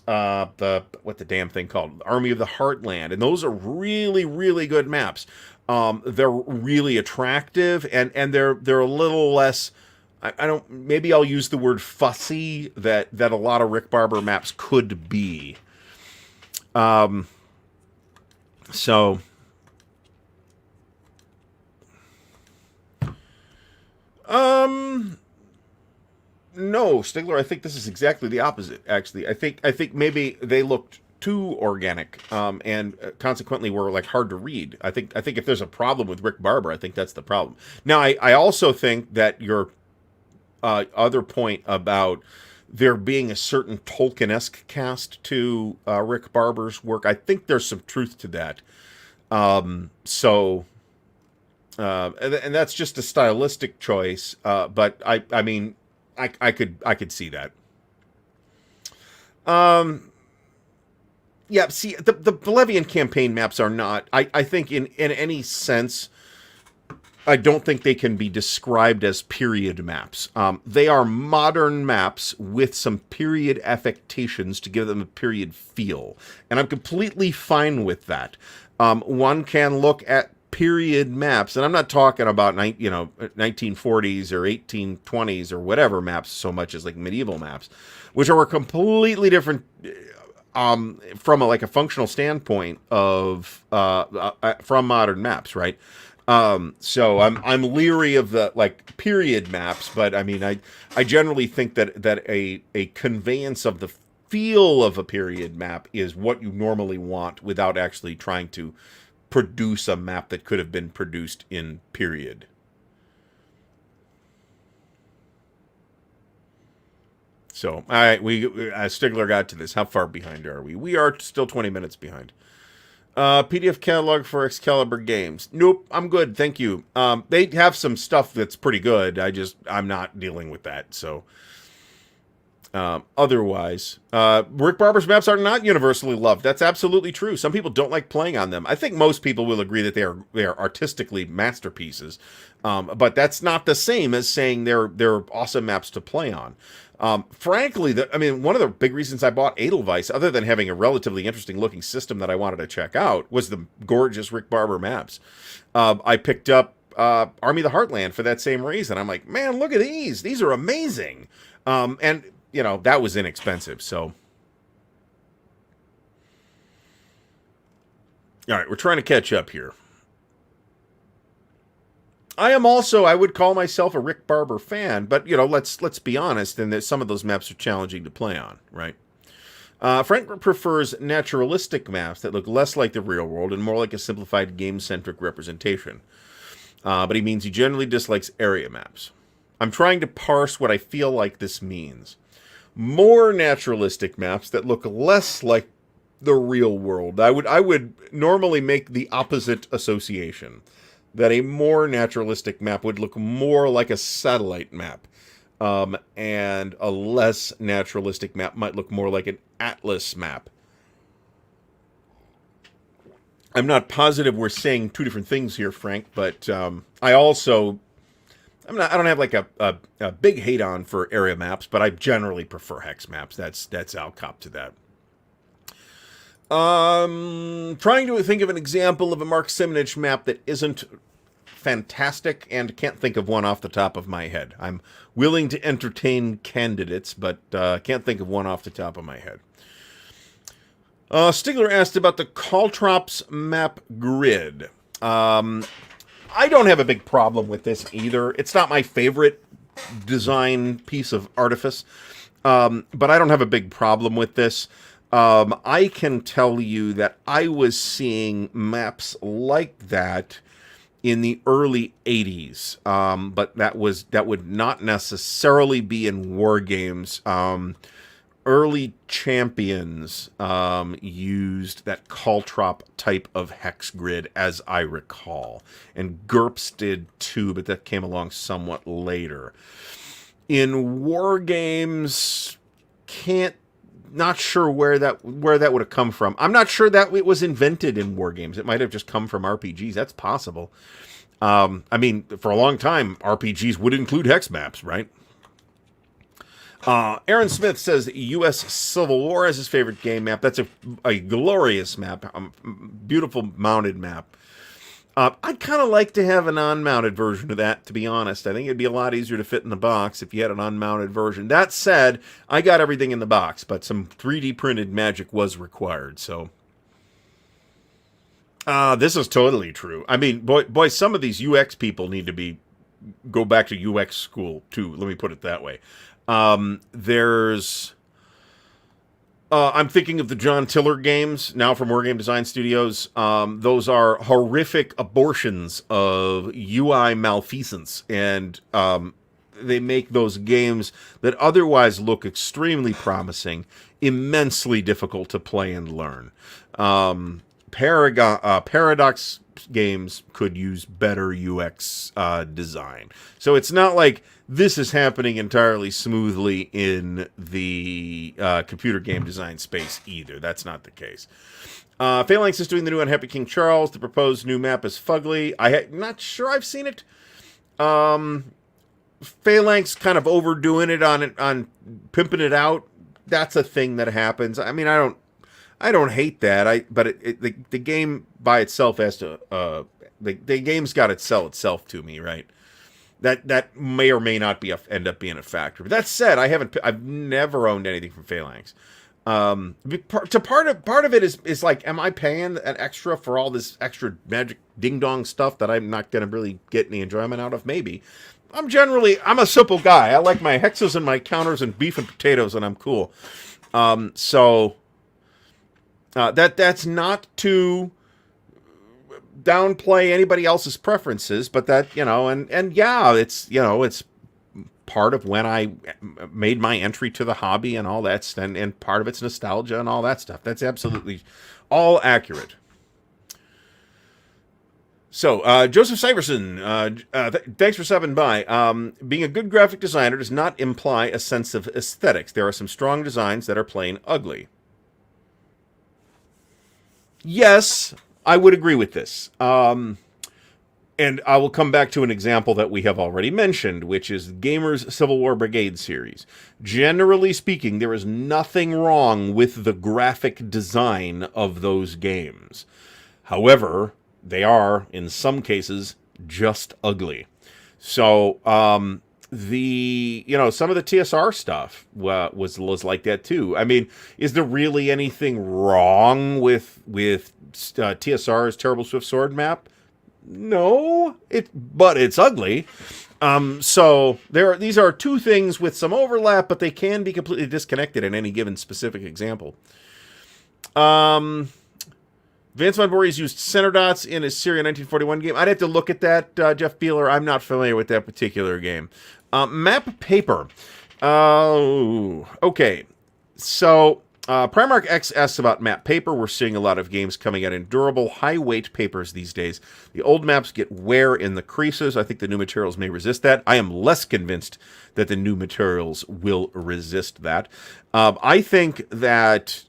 what the damn thing called, Army of the Heartland, and those are really, really good maps. They're really attractive, and they're a little less. Maybe I'll use the word fussy that a lot of Rick Barber maps could be. So. No, Stigler, I think this is exactly the opposite, actually. I think maybe they looked too organic, and consequently were like hard to read. I think if there's a problem with Rick Barber, I think that's the problem. Now, I also think that your other point about there being a certain Tolkien-esque cast to Rick Barber's work, I think there's some truth to that. And that's just a stylistic choice, but I mean, I could see that. Yeah, see, the Bolivian campaign maps are not, I think in any sense, I don't think they can be described as period maps. They are modern maps with some period affectations to give them a period feel. And I'm completely fine with that. One can look at period maps, and I'm not talking about 1940s or 1820s or whatever maps so much as like medieval maps, which are a completely different from a functional standpoint of from modern maps, right? So I'm leery of the like period maps, but I mean I generally think that a conveyance of the feel of a period map is what you normally want without actually trying to produce a map that could have been produced in period. So, all right, Stigler got to this. How far behind are we? We are still 20 minutes behind. PDF catalog for Excalibur games. Nope, I'm good, thank you. They have some stuff that's pretty good. I'm not dealing with that. So, otherwise, Rick Barber's maps are not universally loved. That's absolutely true. Some people don't like playing on them. I think most people will agree that they are artistically masterpieces. But that's not the same as saying they're awesome maps to play on. Frankly, one of the big reasons I bought Edelweiss, other than having a relatively interesting looking system that I wanted to check out, was the gorgeous Rick Barber maps. I picked up Army of the Heartland for that same reason. I'm like, man, look at these. These are amazing. And, that was inexpensive. So, all right, we're trying to catch up here. I would call myself a Rick Barber fan, but, let's be honest, and some of those maps are challenging to play on, right? Frank prefers naturalistic maps that look less like the real world and more like a simplified game-centric representation. But he means he generally dislikes area maps. I'm trying to parse what I feel like this means. More naturalistic maps that look less like the real world. I would normally make the opposite association. That a more naturalistic map would look more like a satellite map. And a less naturalistic map might look more like an atlas map. I'm not positive we're saying two different things here, Frank, but I don't have like a big hate on for area maps, but I generally prefer hex maps. I'll cop to that. Trying to think of an example of a Mark Simonich map that isn't fantastic and can't think of one off the top of my head. I'm willing to entertain candidates, but can't think of one off the top of my head. Stigler asked about the Caltrops map grid. I don't have a big problem with this either. It's not my favorite design piece of artifice, but I don't have a big problem with this. I can tell you that I was seeing maps like that in the early 80s, but that would not necessarily be in Wargames. Early champions used that Caltrop type of hex grid, as I recall, and GURPS did too, but that came along somewhat later. In Wargames, not sure where that would have come from. I'm not sure that it was invented in Wargames. It might have just come from RPGs. That's possible. For a long time, RPGs would include hex maps, right? Aaron Smith says U.S. Civil War is his favorite game map. That's a glorious map, beautiful mounted map. I'd kind of like to have an unmounted version of that, to be honest. I think it'd be a lot easier to fit in the box if you had an unmounted version. That said, I got everything in the box, but some 3D printed magic was required, so... this is totally true. Boy, some of these UX people need to go back to UX school, too. Let me put it that way. I'm thinking of the John Tiller games, now from Wargame Design Studios. Those are horrific abortions of UI malfeasance, and they make those games that otherwise look extremely promising, immensely difficult to play and learn. Paradox games could use better UX design. So it's not like this is happening entirely smoothly in the computer game design space either. That's not the case. Phalanx is doing the new Unhappy King Charles. The proposed new map is fugly. I'm not sure I've seen it. Phalanx kind of overdoing it on pimping it out. That's a thing that happens. I don't hate that. But the game by itself has to. The game's got to sell itself to me, right? That may or may not end up being a factor. But that said, I've never owned anything from Phalanx. Part of it is like, am I paying an extra for all this extra magic ding dong stuff that I'm not going to really get any enjoyment out of? Maybe. I'm a simple guy. I like my hexes and my counters and beef and potatoes, and I'm cool. That's not to downplay anybody else's preferences, but that, and yeah, it's part of when I made my entry to the hobby and all that, and part of it's nostalgia and all that stuff. That's absolutely all accurate. So, Joseph Syverson, thanks for stopping by. Being a good graphic designer does not imply a sense of aesthetics. There are some strong designs that are plain ugly. Yes, I would agree with this. And I will come back to an example that we have already mentioned, which is Gamer's Civil War Brigade series. Generally speaking, there is nothing wrong with the graphic design of those games. However, they are, in some cases, just ugly. So, some of the TSR stuff was like that too. I mean, is there really anything wrong with TSR's Terrible Swift Sword map? No, but it's ugly. So these are two things with some overlap, but they can be completely disconnected in any given specific example. Vance Von Voorhees used center dots in his Syria 1941 game. I'd have to look at that, Jeff Beeler. I'm not familiar with that particular game. Map paper. Okay. So, Primarch X asks about map paper. We're seeing a lot of games coming out in durable, high-weight papers these days. The old maps get wear in the creases. I think the new materials may resist that. I am less convinced that the new materials will resist that. I think that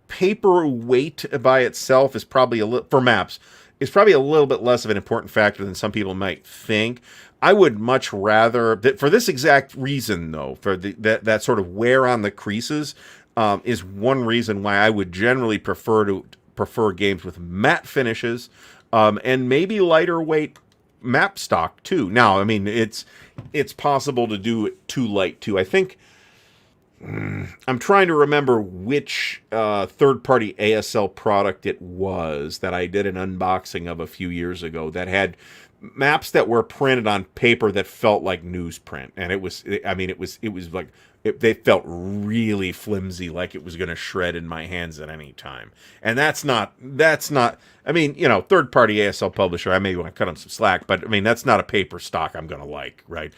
paper weight by itself is probably for maps is probably a little bit less of an important factor than some people might think. I would much rather, for this exact reason though, for that sort of wear on the creases, is one reason why I would generally prefer games with matte finishes, and maybe lighter weight map stock too. Now, I mean, it's possible to do it too light too. I think I'm trying to remember which third-party ASL product it was that I did an unboxing of a few years ago that had maps that were printed on paper that felt like newsprint, and it was like they felt really flimsy, like it was going to shred in my hands at any time. And that's not. I mean, third-party ASL publisher, I may want to cut them some slack, but I mean that's not a paper stock I'm going to like, right?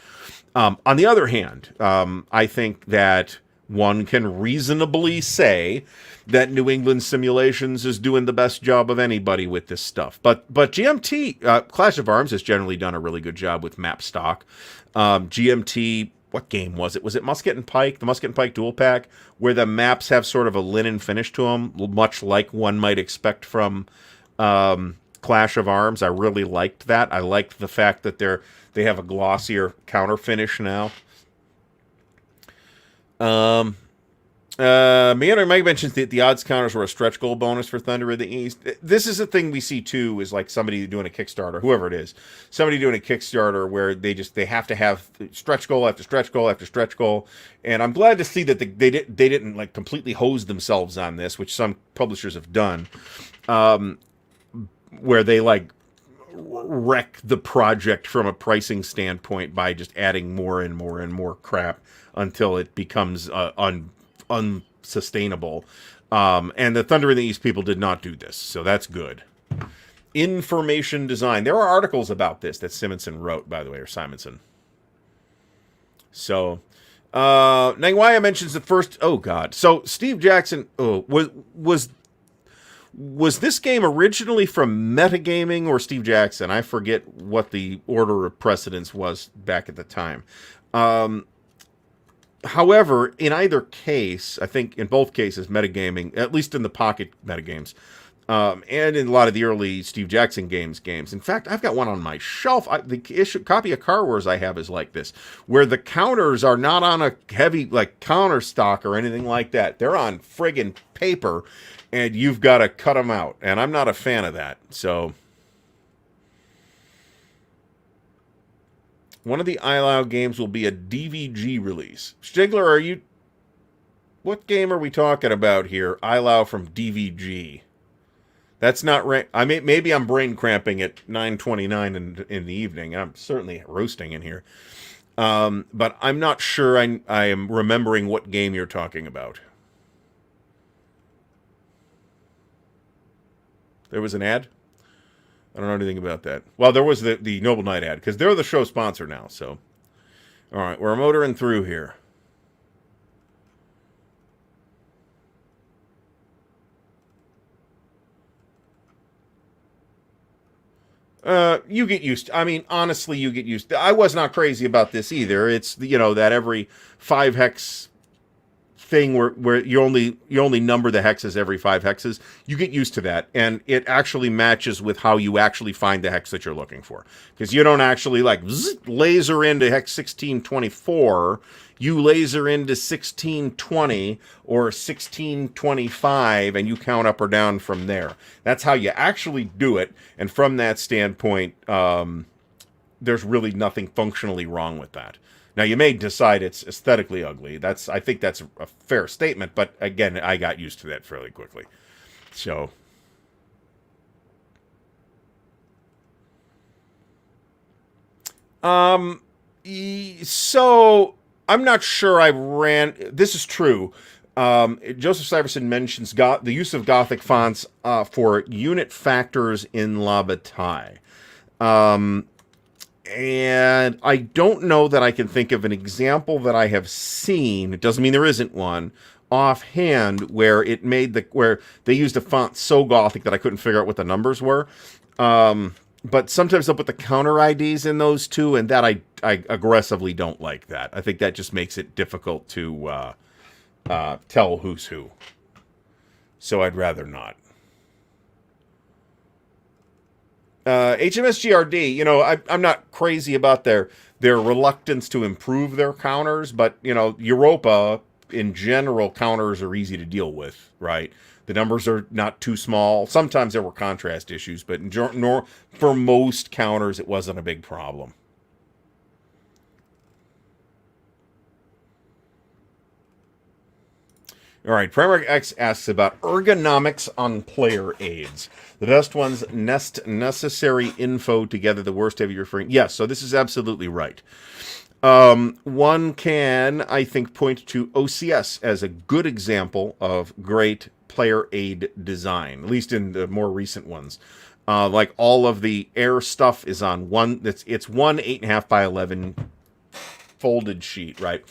On the other hand, I think that one can reasonably say that New England Simulations is doing the best job of anybody with this stuff. But GMT, Clash of Arms, has generally done a really good job with map stock. GMT, what game was it? Was it Musket and Pike? The Musket and Pike dual pack, where the maps have sort of a linen finish to them, much like one might expect from Clash of Arms. I really liked that. I liked the fact that they have a glossier counter finish now. Meander Mike mentions that the odds counters were a stretch goal bonus for Thunder in the East. This is a thing we see too, is like somebody doing a Kickstarter, whoever it is, somebody doing a Kickstarter where they have to have stretch goal after stretch goal after stretch goal. And I'm glad to see that they didn't like completely hose themselves on this, which some publishers have done, where they like wreck the project from a pricing standpoint by just adding more and more and more crap until it becomes unsustainable. And the Thunder in the East people did not do this, so that's good. Information design. There are articles about this that Simonson wrote, by the way, or Simonson. So, Nangwaya mentions the first... Oh, God. So, Steve Jackson... Was this game originally from Metagaming or Steve Jackson? I forget what the order of precedence was back at the time. However, in either case, I think in both cases, Metagaming, at least in the Pocket Metagames, and in a lot of the early Steve Jackson games. In fact, I've got one on my shelf. The copy of Car Wars I have is like this, where the counters are not on a heavy like counter stock or anything like that. They're on friggin' paper, and you've got to cut them out. And I'm not a fan of that. So, one of the iLoud games will be a DVG release. Stigler, are you What game are we talking about here? Ilau from DVG. That's not right. Maybe I'm brain cramping at 9:29 in the evening. I'm certainly roasting in here. But I'm not sure I am remembering what game you're talking about. There was an ad? I don't know anything about that. Well, there was the Noble Knight ad, because they're the show sponsor now, so. All right, we're motoring through here. You get used to, I mean, honestly, you get used to, I was not crazy about this either. It's, that every 5 hex thing where you only number the hexes every 5 hexes. You get used to that, and it actually matches with how you actually find the hex that you're looking for, because you don't actually laser into hex 1624. You laser into 1620 or 1625, and you count up or down from there. That's how you actually do it, and from that standpoint, there's really nothing functionally wrong with that. Now, you may decide it's aesthetically ugly. I think that's a fair statement, but again, I got used to that fairly quickly. So, I'm not sure I ran. This is true. Joseph Syverson mentions the use of Gothic fonts for unit factors in Labatai. And I don't know that I can think of an example that I have seen. It doesn't mean there isn't one offhand where where they used a font so Gothic that I couldn't figure out what the numbers were. But sometimes they'll put the counter IDs in those too, and that I aggressively don't like that. I think that just makes it difficult to tell who's who. So I'd rather not. HMSGRD, I'm not crazy about their reluctance to improve their counters, but, Europa, in general, counters are easy to deal with, right? The numbers are not too small. Sometimes there were contrast issues, but for most counters, it wasn't a big problem. All right, Primark X asks about ergonomics on player aids. The best ones nest necessary info together, the worst of your frame. Yes, so this is absolutely right. One can, I think, point to OCS as a good example of great player aid design, at least in the more recent ones. Like all of the air stuff is on one, it's one 8.5 by 11 folded sheet, right?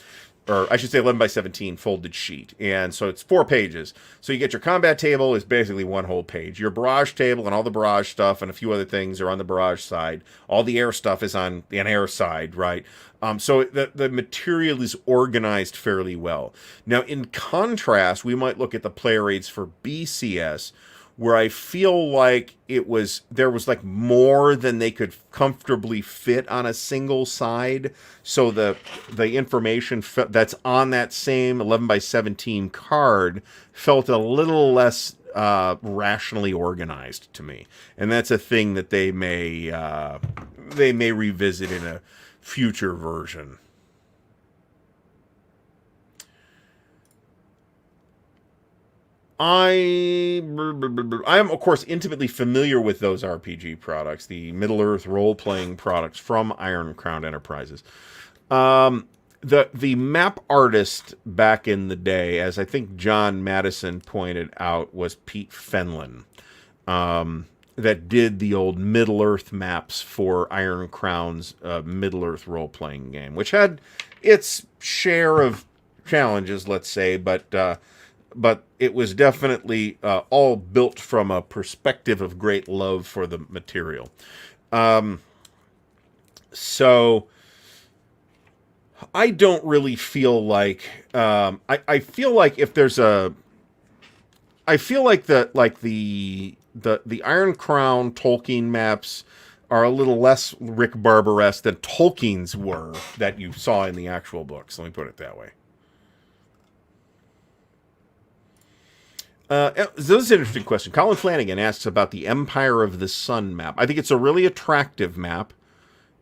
Or I should say 11 by 17 folded sheet. And so it's 4 pages. So you get your combat table is basically one whole page. Your barrage table and all the barrage stuff and a few other things are on the barrage side. All the air stuff is on the air side, right? So the material is organized fairly well. Now, in contrast, we might look at the player aids for BCS, where I feel like there was like more than they could comfortably fit on a single side. So the information that's on that same 11 by 17 card felt a little less rationally organized to me. And that's a thing that they may revisit in a future version. I am, of course, intimately familiar with those RPG products, the Middle-earth role-playing products from Iron Crown Enterprises. The map artist back in the day, as I think John Madison pointed out, was Pete Fenlon, that did the old Middle-earth maps for Iron Crown's Middle-earth role-playing game, which had its share of challenges, let's say, but it was definitely all built from a perspective of great love for the material. So I don't really feel like I feel like if there's a I feel like the Iron Crown Tolkien maps are a little less Rick Barber-esque than Tolkien's were that you saw in the actual books. Let me put it that way. This is an interesting question. Colin Flanagan asks about the Empire of the Sun map. I think it's a really attractive map.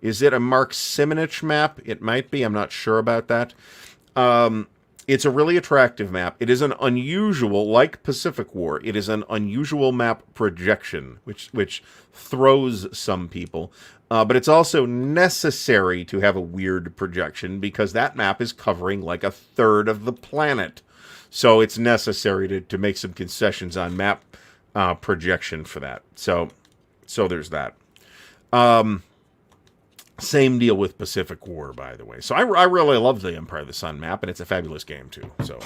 Is it a Mark Simonich map? It might be. I'm not sure about that. It's a really attractive map. It is an unusual, like Pacific War, it is an unusual map projection, which throws some people. But it's also necessary to have a weird projection because that map is covering like a third of the planet. So it's necessary to make some concessions on map projection for that. So there's that. Same deal with Pacific War, by the way. So I really love the Empire of the Sun map, and it's a fabulous game, too. So,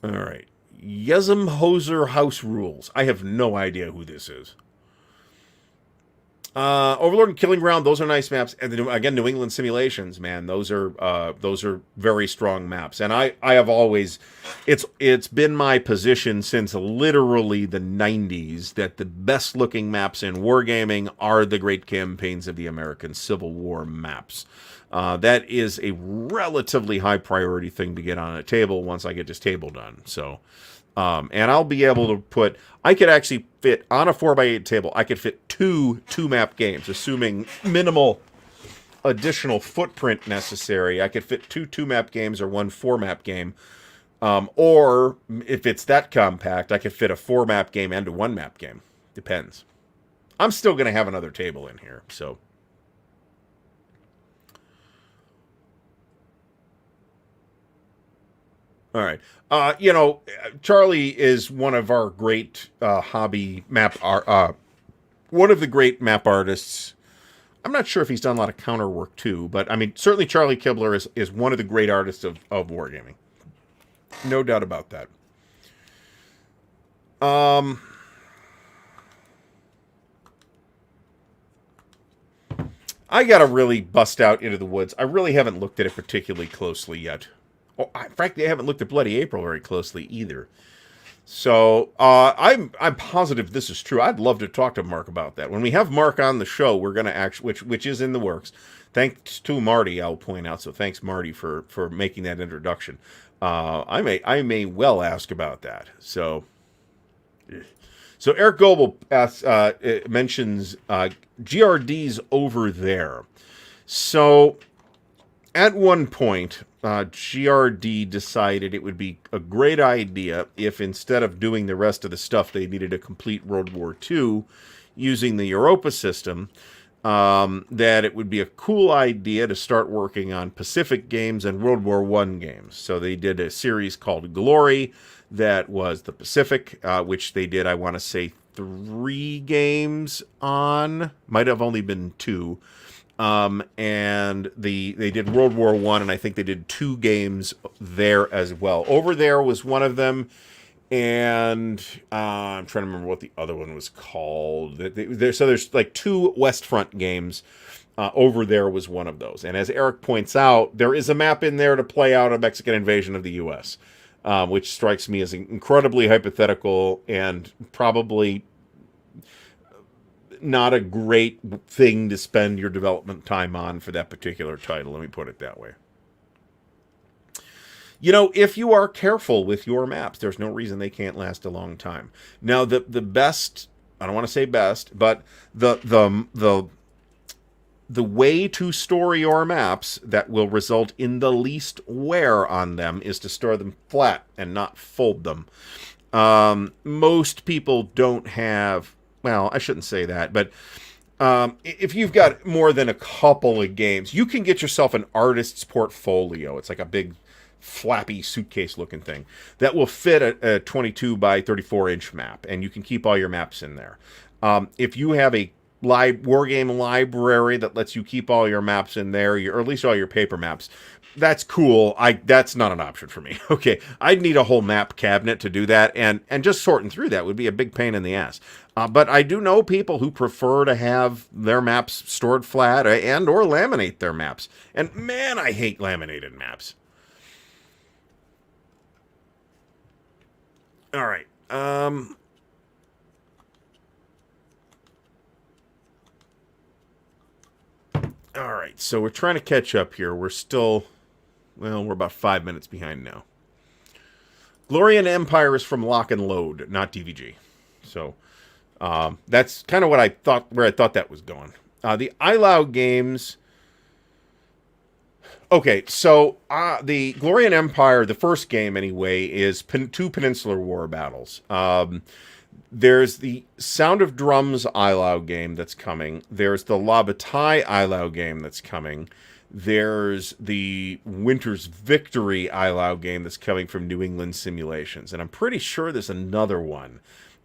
all right. Yezemhoser House Rules. I have no idea who this is. Overlord and Killing Ground, those are nice maps. And again, New England Simulations, man, those are very strong maps. And I have always, it's been my position since literally the 90s that the best looking maps in wargaming are the great campaigns of the American Civil War maps. That is a relatively high priority thing to get on a table once I get this table done. So, and I'll be able to put, I could actually fit, on a 4x8 table, I could fit two map games, assuming minimal additional footprint necessary. I could fit two map games or one 4-map game. Or, if it's that compact, I could fit a 4-map game and a 1-map game. Depends. I'm still going to have another table in here, so... All right. Charlie is one of our great hobby map one of the great map artists. I'm not sure if he's done a lot of counter work too, but I mean, certainly Charlie Kibler is one of the great artists of wargaming. No doubt about that. I got to really bust out Into the Woods. I really haven't looked at it particularly closely yet. Oh, frankly, I haven't looked at Bloody April very closely either. So I'm positive this is true. I'd love to talk to Mark about that. When we have Mark on the show, we're going to actually, which is in the works. Thanks to Marty, I'll point out. So thanks, Marty, for making that introduction. I may well ask about that. So Eric Goebel mentions GRDs over there. So at one point, GRD decided it would be a great idea if instead of doing the rest of the stuff, they needed to complete World War II using the Europa system, that it would be a cool idea to start working on Pacific games and World War I games. So they did a series called Glory that was the Pacific, which they did, I want to say, 3 games on. Might have only been 2. And they did World War I, and I think they did 2 games there as well. Over There was one of them, and I'm trying to remember what the other one was called. So there's like 2 West Front games. Over There was one of those. And as Eric points out, there is a map in there to play out a Mexican invasion of the U.S., which strikes me as incredibly hypothetical and probably not a great thing to spend your development time on for that particular title. Let me put it that way. If you are careful with your maps, there's no reason they can't last a long time. Now, the best, I don't want to say best, but the way to store your maps that will result in the least wear on them is to store them flat and not fold them. Most people don't have, well, I shouldn't say that, but if you've got more than a couple of games, you can get yourself an artist's portfolio. It's like a big flappy suitcase looking thing that will fit a 22 by 34 inch map, and you can keep all your maps in there. If you have a Wargame library that lets you keep all your maps in there, or at least all your paper maps, that's cool. That's not an option for me. Okay, I'd need a whole map cabinet to do that, and just sorting through that would be a big pain in the ass. But I do know people who prefer to have their maps stored flat and or laminate their maps. And man, I hate laminated maps. All right. All right, so we're trying to catch up here. We're about 5 minutes behind now. Glory and Empire is from Lock and Load, not DVG. So that's kind of what I thought, where I thought that was going. The iLoud games. Okay, so the Glory and Empire, the first game anyway, is two Peninsular War battles. There's the Sound of Drums iLoud game that's coming. There's the Labatai iLoud game that's coming. There's the Winter's Victory iLoud game that's coming from New England Simulations. And I'm pretty sure there's another one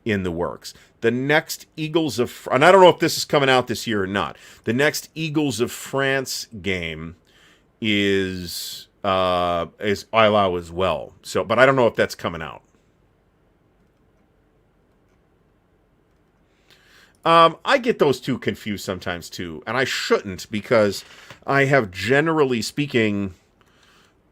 in the works. The next Eagles of... And I don't know if this is coming out this year or not. The next Eagles of France game is iLoud as well. So, but I don't know if that's coming out. I get those two confused sometimes too, and I shouldn't, because I have, generally speaking,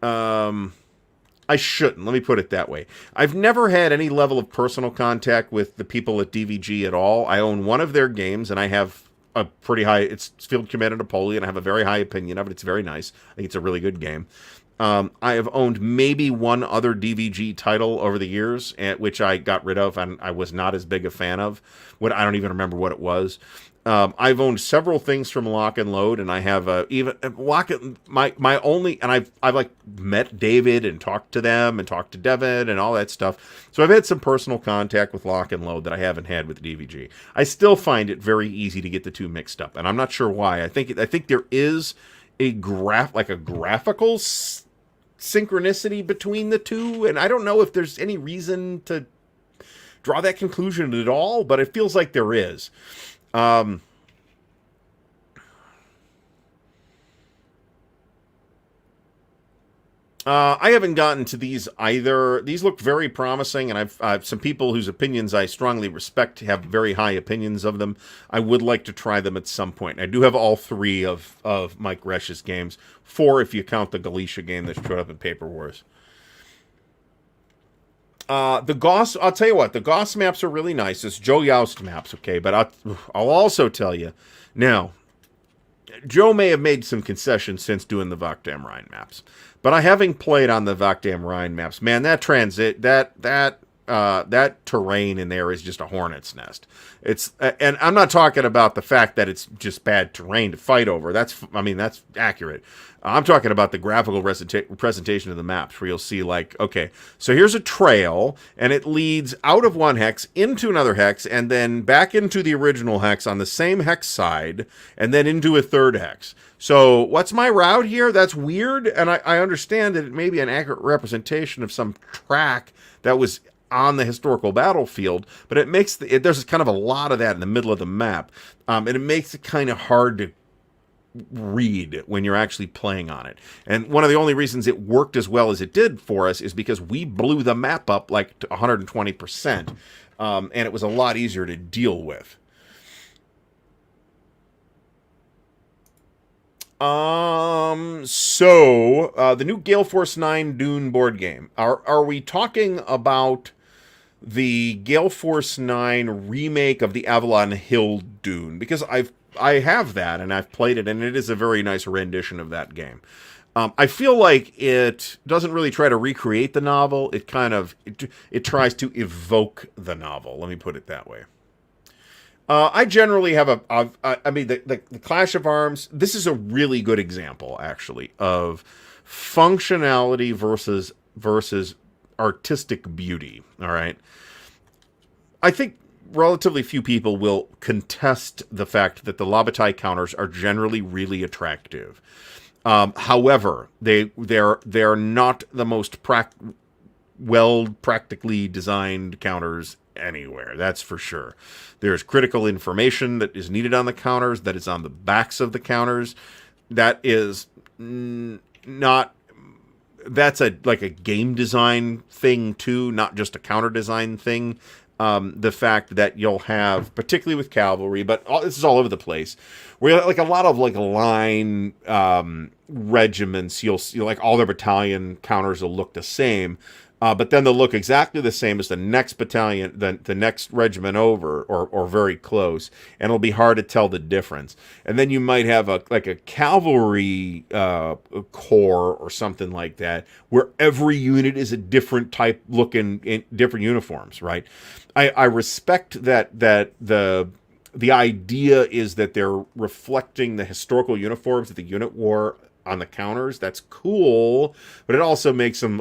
I shouldn't. Let me put it that way. I've never had any level of personal contact with the people at DVG at all. I own one of their games, and I have a pretty high... It's Field Commander Napoleon. I have a very high opinion of it. It's very nice. I think it's a really good game. I have owned maybe one other DVG title over the years, which I got rid of, and I was not as big a fan of. I don't even remember what it was. I've owned several things from Lock and Load, and I have even Lock. My only, and I've like met David and talked to them and talked to Devin and all that stuff. So I've had some personal contact with Lock and Load that I haven't had with DVG. I still find it very easy to get the two mixed up, and I'm not sure why. I think there is a graphical synchronicity between the two, and I don't know if there's any reason to draw that conclusion at all, but it feels like there is. I haven't gotten to these either. These look very promising, and I've some people whose opinions I strongly respect have very high opinions of them. I would like to try them at some point. I do have all three of Mike Resch's games. 4 if you count the Galicia game that showed up in Paper Wars. The Goss, I'll tell you what, the Goss maps are really nice. It's Joe Youst maps, okay? But I'll also tell you, now, Joe may have made some concessions since doing the Vakdam Rhine maps. But having played on the Vakdam Rhine maps, man, that terrain in there is just a hornet's nest. And I'm not talking about the fact that it's just bad terrain to fight over. That's accurate. I'm talking about the graphical presentation of the maps, where you'll see, like, okay, so here's a trail, and it leads out of one hex into another hex, and then back into the original hex on the same hex side, and then into a third hex. So what's my route here? That's weird, and I understand that it may be an accurate representation of some track that was on the historical battlefield, but there's kind of a lot of that in the middle of the map, and it makes it kind of hard to read when you're actually playing on it. And one of the only reasons it worked as well as it did for us is because we blew the map up like to 120%, and it was a lot easier to deal with. So the new Gale Force 9 Dune board game. Are we talking about the Gale Force 9 remake of the Avalon Hill Dune? Because I have that, and I've played it, and it is a very nice rendition of that game. I feel like it doesn't really try to recreate the novel. It tries to evoke the novel. Let me put it that way. I generally have the Clash of Arms. This is a really good example, actually, of functionality versus artistic beauty. All right. I think relatively few people will contest the fact that the Labatai counters are generally really attractive. However, they're not the most practically designed counters anywhere. That's for sure. There's critical information that is needed on the counters, that is on the backs of the counters. That is not... That's like a game design thing too, not just a counter design thing. The fact that you'll have, particularly with cavalry, but this is all over the place, where like a lot of like line regiments, you'll see like all their battalion counters will look the same, but then they'll look exactly the same as the next battalion, the next regiment over, or very close, and it'll be hard to tell the difference. And then you might have a cavalry corps or something like that, where every unit is a different type looking in different uniforms, right? I respect that the the idea is that they're reflecting the historical uniforms that the unit wore on the counters. That's cool, but it also makes them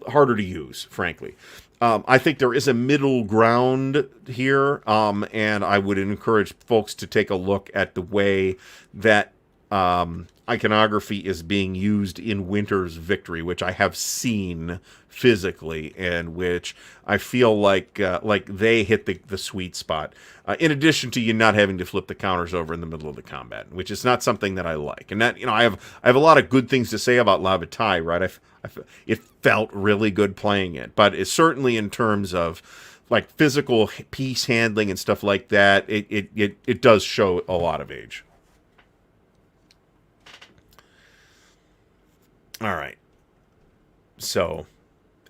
harder to use, frankly. I think there is a middle ground here, and I would encourage folks to take a look at the way that iconography is being used in Winter's Victory, which I have seen physically, and which I feel like they hit the sweet spot. In addition to you not having to flip the counters over in the middle of the combat, which is not something that I like. And that, I have a lot of good things to say about La Bataille, right? It felt really good playing it, but it's certainly in terms of like physical piece handling and stuff like that, it does show a lot of age. All right. So,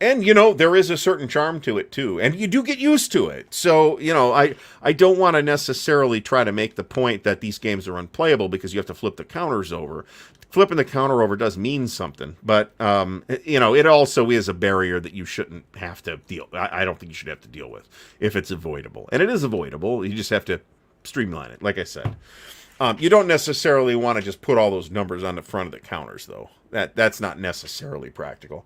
and there is a certain charm to it too, and you do get used to it. So, I don't want to necessarily try to make the point that these games are unplayable because you have to flip the counters over. Flipping the counter over does mean something, but it also is a barrier that you shouldn't have to deal. I don't think you should have to deal with if it's avoidable, and it is avoidable. You just have to streamline it, like I said. You don't necessarily want to just put all those numbers on the front of the counters, though. That's not necessarily practical.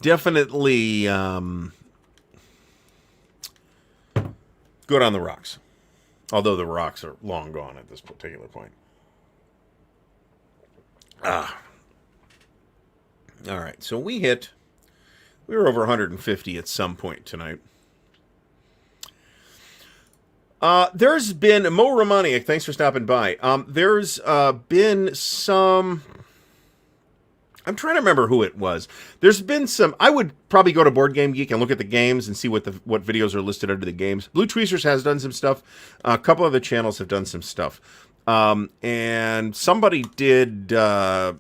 Definitely good on the rocks. Although the rocks are long gone at this particular point. All right, so we were over 150 at some point tonight. There's been Mo Romaniak, thanks for stopping by. There's been some. I'm trying to remember who it was. There's been some. I would probably go to Board Game Geek and look at the games and see what videos are listed under the games. Blue Tweezers has done some stuff. A couple of the channels have done some stuff. And somebody did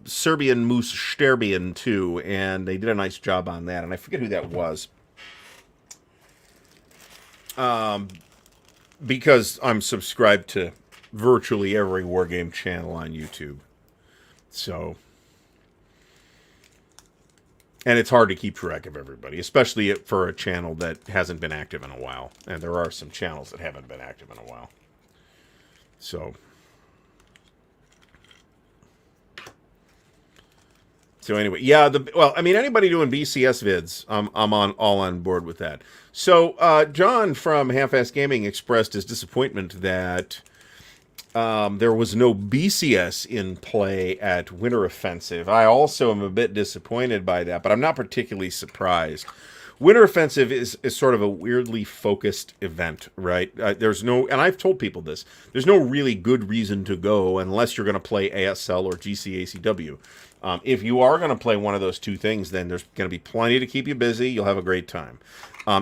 Serbian Moose Sterbian too, and they did a nice job on that. And I forget who that was. Because I'm subscribed to virtually every Wargame channel on YouTube. So, and it's hard to keep track of everybody, especially for a channel that hasn't been active in a while. And there are some channels that haven't been active in a while. So anyway, yeah. Anybody doing BCS vids, I'm all on board with that. So John from Half-Ass Gaming expressed his disappointment that there was no BCS in play at Winter Offensive. I also am a bit disappointed by that, but I'm not particularly surprised. Winter Offensive is sort of a weirdly focused event, right? There's no, and I've told people this, there's no really good reason to go unless you're going to play ASL or GCACW. If you are going to play one of those two things, then there's going to be plenty to keep you busy. You'll have a great time.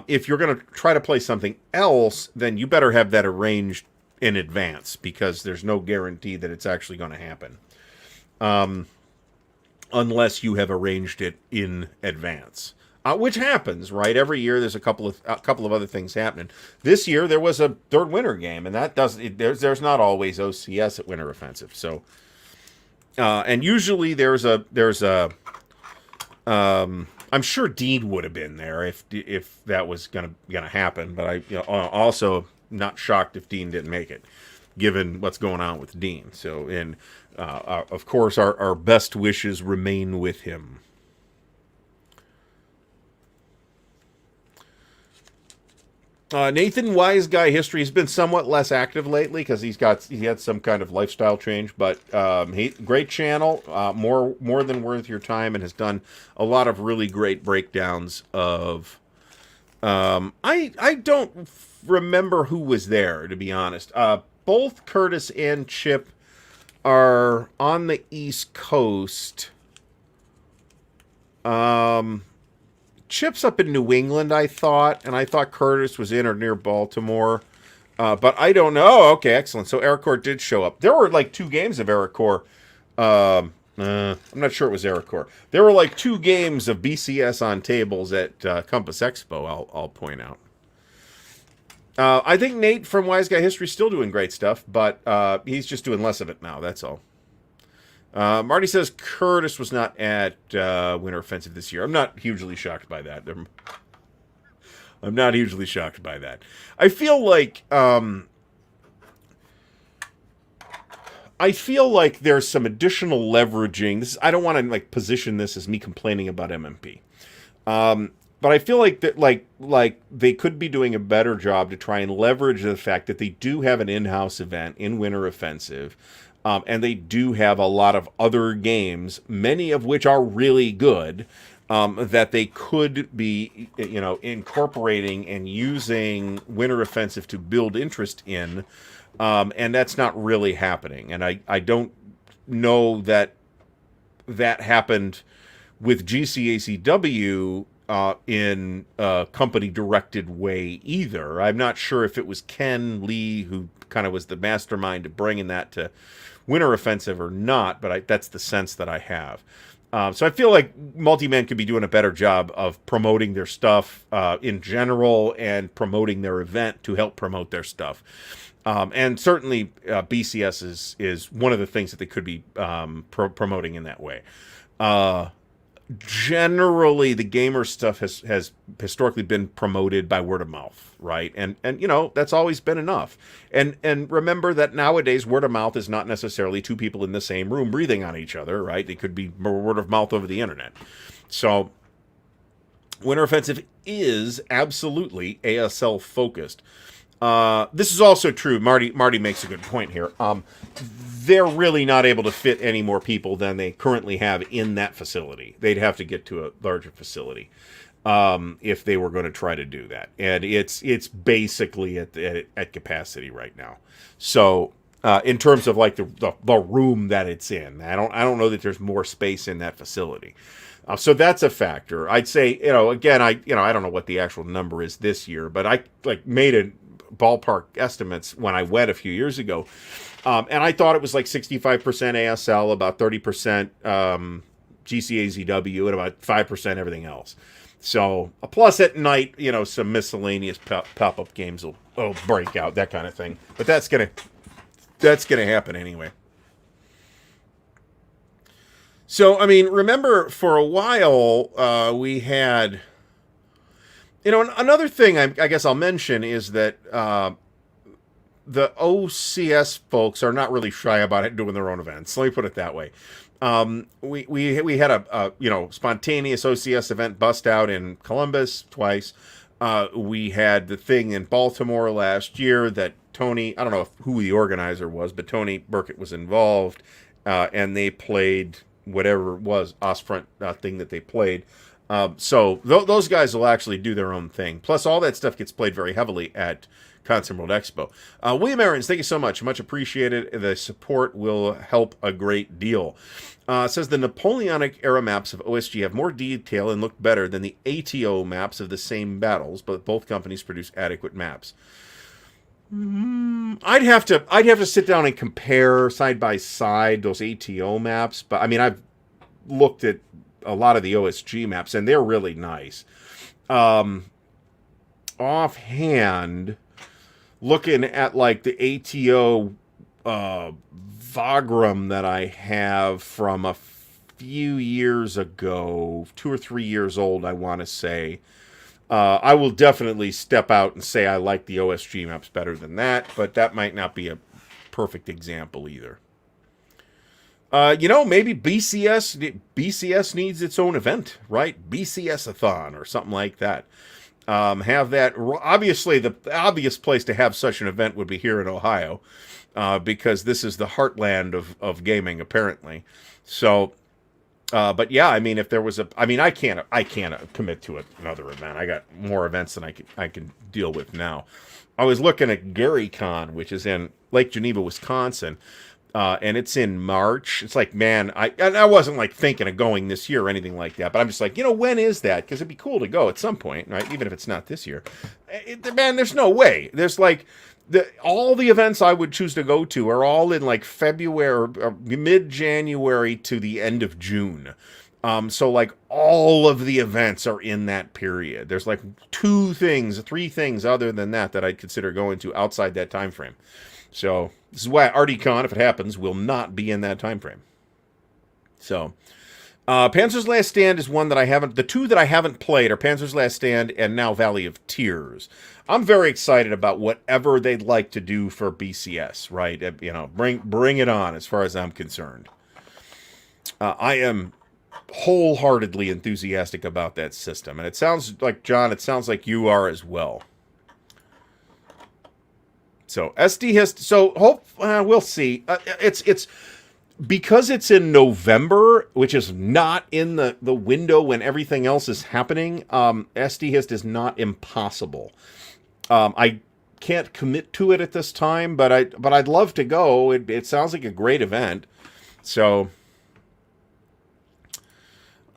If you're going to try to play something else, then you better have that arranged in advance because there's no guarantee that it's actually going to happen. Unless you have arranged it in advance. Which happens, right? Every year there's a couple of other things happening. This year there was a third winter game, and that there's not always OCS at Winter Offensive. So, and usually there's a I'm sure Dean would have been there if that was gonna happen. But I also not shocked if Dean didn't make it, given what's going on with Dean. So, and of course our best wishes remain with him. Nathan Wise Guy History has been somewhat less active lately because he had some kind of lifestyle change, but great channel, more than worth your time, and has done a lot of really great breakdowns of. I don't remember who was there, to be honest. Both Curtis and Chip are on the East Coast. Chip's up in New England, I thought, and I thought Curtis was in or near Baltimore. But I don't know. Oh, okay, excellent. So Ericore did show up. There were like 2 games of Ericore. I'm not sure it was Ericore. There were like 2 games of BCS on tables at Compass Expo, I'll point out. I think Nate from Wise Guy History is still doing great stuff, but he's just doing less of it now, that's all. Marty says Curtis was not at Winter Offensive this year. I'm not hugely shocked by that. I'm not hugely shocked by that. I feel like there's some additional leveraging. I don't want to like position this as me complaining about MMP. But I feel like that like they could be doing a better job to try and leverage the fact that they do have an in-house event in Winter Offensive. And they do have a lot of other games, many of which are really good, that they could be, incorporating and using Winter Offensive to build interest in. And that's not really happening. And I don't know that happened with GCACW in a company-directed way either. I'm not sure if it was Ken Lee who kind of was the mastermind of bringing that to Winter Offensive or not, but that's the sense that I have. So I feel like Multiman could be doing a better job of promoting their stuff in general and promoting their event to help promote their stuff. And certainly BCS is one of the things that they could be promoting in that way. Generally, the gamer stuff has historically been promoted by word of mouth, right? And that's always been enough. And remember that nowadays word of mouth is not necessarily two people in the same room breathing on each other, right? It could be word of mouth over the internet. So Winter Offensive is absolutely ASL focused. This is also true. Marty makes a good point here. They're really not able to fit any more people than they currently have in that facility. They'd have to get to a larger facility if they were going to try to do that. And it's basically at capacity right now. So in terms of like the room that it's in, I don't know that there's more space in that facility. So that's a factor. I'd say, again, I don't know what the actual number is this year, but I made a ballpark estimates when I went a few years ago. And I thought it was like 65% ASL, about 30% GCAZW, and about 5% everything else. So, plus at night, some miscellaneous pop-up games will break out, that kind of thing. But that's gonna happen anyway. So, I mean, remember for a while we had, another thing I guess I'll mention is that the OCS folks are not really shy about it doing their own events. Let me put it that way. We had a spontaneous OCS event bust out in Columbus twice. We had the thing in Baltimore last year that Tony, I don't know who the organizer was, but Tony Burkett was involved, and they played whatever it was, Ostfront thing that they played. So those guys will actually do their own thing. Plus, all that stuff gets played very heavily at Consim World Expo. William Aarons, thank you so much. Much appreciated. The support will help a great deal. Says the Napoleonic era maps of OSG have more detail and look better than the ATO maps of the same battles, but both companies produce adequate maps. I'd have to sit down and compare side by side those ATO maps, but I mean I've looked at a lot of the OSG maps and they're really nice. Offhand, looking at like the ATO Vagram that I have from a few years ago, 2 or 3 years old, I want to say. I will definitely step out and say I like the OSG maps better than that, but that might not be a perfect example either. Maybe BCS needs its own event, right? BCS-a-thon or something like that. Have that. Obviously, the obvious place to have such an event would be here in Ohio, because this is the heartland of gaming, apparently. So, but yeah, I mean, if there was I can't commit to another event. I got more events than I can deal with now. I was looking at GaryCon, which is in Lake Geneva, Wisconsin. And it's in March. It's like, man, I wasn't like thinking of going this year or anything like that, but I'm just like, when is that? Because it'd be cool to go at some point, right? Even if it's not this year. Man, there's no way. There's like, all the events I would choose to go to are all in like February or mid-January to the end of June. So like all of the events are in that period. There's like 3 things other than that I'd consider going to outside that time frame. So this is why RDCon, if it happens, will not be in that time frame. So, Panzer's Last Stand is one that I haven't. The two that I haven't played are Panzer's Last Stand and now Valley of Tears. I'm very excited about whatever they'd like to do for BCS. Right? You know, bring it on. As far as I'm concerned, I am wholeheartedly enthusiastic about that system, and it sounds like, John, it sounds like you are as well. So SD has we'll see. It's because it's in November, which is not in the window when everything else is happening. SD is not impossible. I can't commit to it at this time, but I'd love to go. It sounds like a great event. So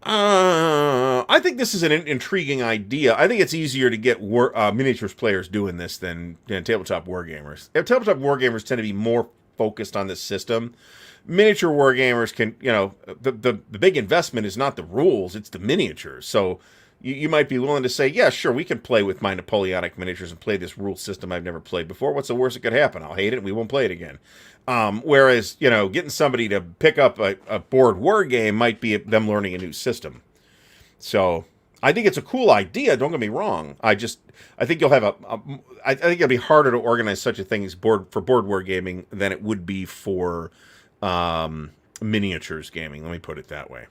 I think this is an intriguing idea. I think it's easier to get miniatures players doing this than tabletop wargamers. Tabletop wargamers tend to be more focused on this system. Miniature wargamers can, you know, the big investment is not the rules, it's the miniatures. So you might be willing to say, yeah, sure, we can play with my Napoleonic miniatures and play this rule system I've never played before. What's the worst that could happen? I'll hate it and we won't play it again. Whereas, you know, getting somebody to pick up a board war game might be them learning a new system. So I think it's a cool idea. Don't get me wrong. I think you'll have I think it'll be harder to organize such a thing as board war gaming than it would be for miniatures gaming. Let me put it that way.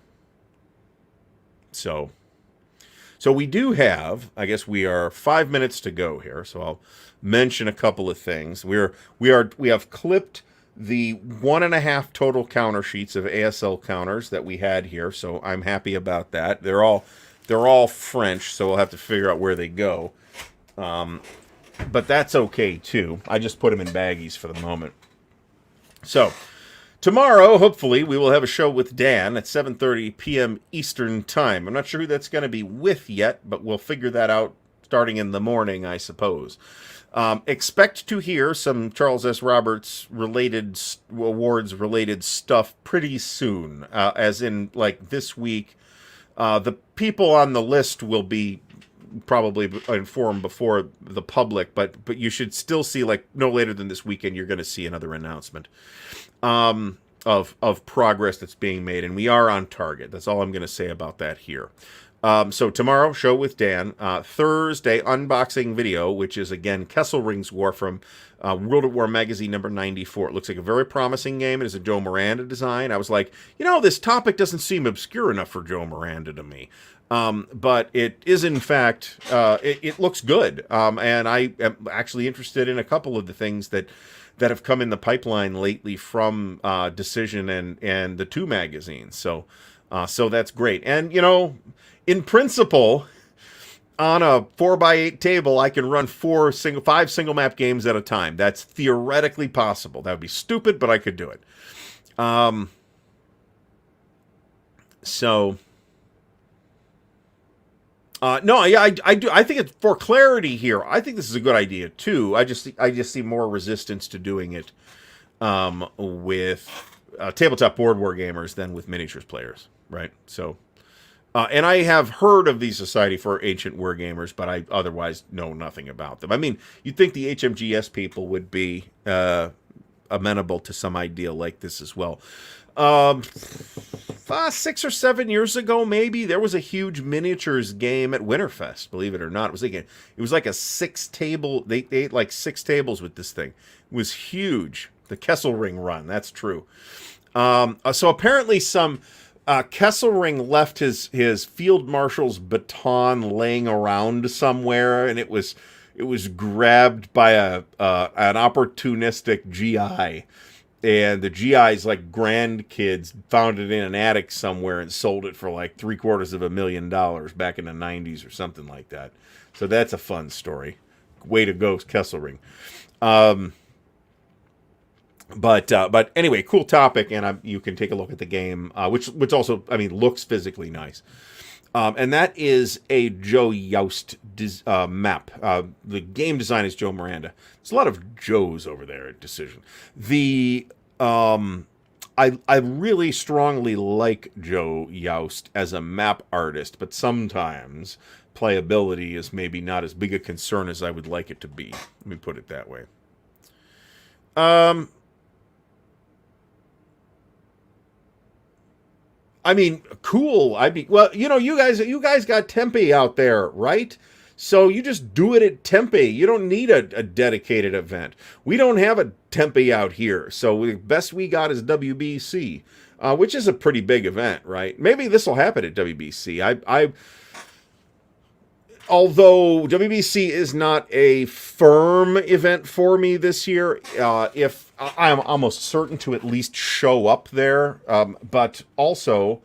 So we do have, I guess we are 5 minutes to go here. So I'll mention a couple of things. We have clipped the 1.5 total counter sheets of ASL counters that we had here. So I'm happy about that. They're all French, so we'll have to figure out where they go. But that's okay too. I just put them in baggies for the moment. So tomorrow, hopefully, we will have a show with Dan at 7:30 p.m. Eastern Time. I'm not sure who that's going to be with yet, but we'll figure that out starting in the morning, I suppose. Expect to hear some Charles S. Roberts related awards related stuff pretty soon, as in like this week. The people on the list will be probably informed before the public, but you should still see, like, no later than this weekend, you're going to see another announcement of progress that's being made, and we are on target. That's all I'm going to say about that here. So tomorrow, show with Dan. Thursday, unboxing video, which is, again, Kesselring's War from World at War Magazine number 94. It looks like a very promising game. It is a Joe Miranda design. I was like, you know, this topic doesn't seem obscure enough for Joe Miranda to me. But it is, in fact, it looks good. And I am actually interested in a couple of the things that have come in the pipeline lately from Decision and the 2 magazines. So that's great. And, you know, in principle, on a 4x8 table, I can run 5 single map games at a time. That's theoretically possible. That would be stupid, but I could do it. No, yeah, I do. I think it's, for clarity here, I think this is a good idea too. I just see more resistance to doing it with tabletop board war gamers than with miniatures players, right? So, and I have heard of the Society for Ancient Wargamers, but I otherwise know nothing about them. I mean, you'd think the HMGS people would be amenable to some idea like this as well. 6 or 7 years ago, maybe, there was a huge miniatures game at Winterfest, believe it or not. It was like a 6-table, they ate like 6 tables with this thing. It was huge. The Kesselring run, that's true. So apparently some Kesselring left his field marshal's baton laying around somewhere, and it was grabbed by an opportunistic GI. And the GI's like grandkids found it in an attic somewhere and sold it for like $750,000 back in the 90s or something like that. So that's a fun story. Way to go, Kesselring. But anyway, cool topic, and you can take a look at the game, which also, I mean, looks physically nice. And that is a Joe Youst map. The game design is Joe Miranda. There's a lot of Joes over there at Decision. I really strongly like Joe Youst as a map artist, but sometimes playability is maybe not as big a concern as I would like it to be. Let me put it that way. I mean, cool. Well, you guys got Tempe out there, right? So you just do it at Tempe. You don't need a dedicated event. We don't have a Tempe out here. So the best we got is WBC, which is a pretty big event, right? Maybe this will happen at WBC. Although WBC is not a firm event for me this year, if I'm almost certain to at least show up there, but also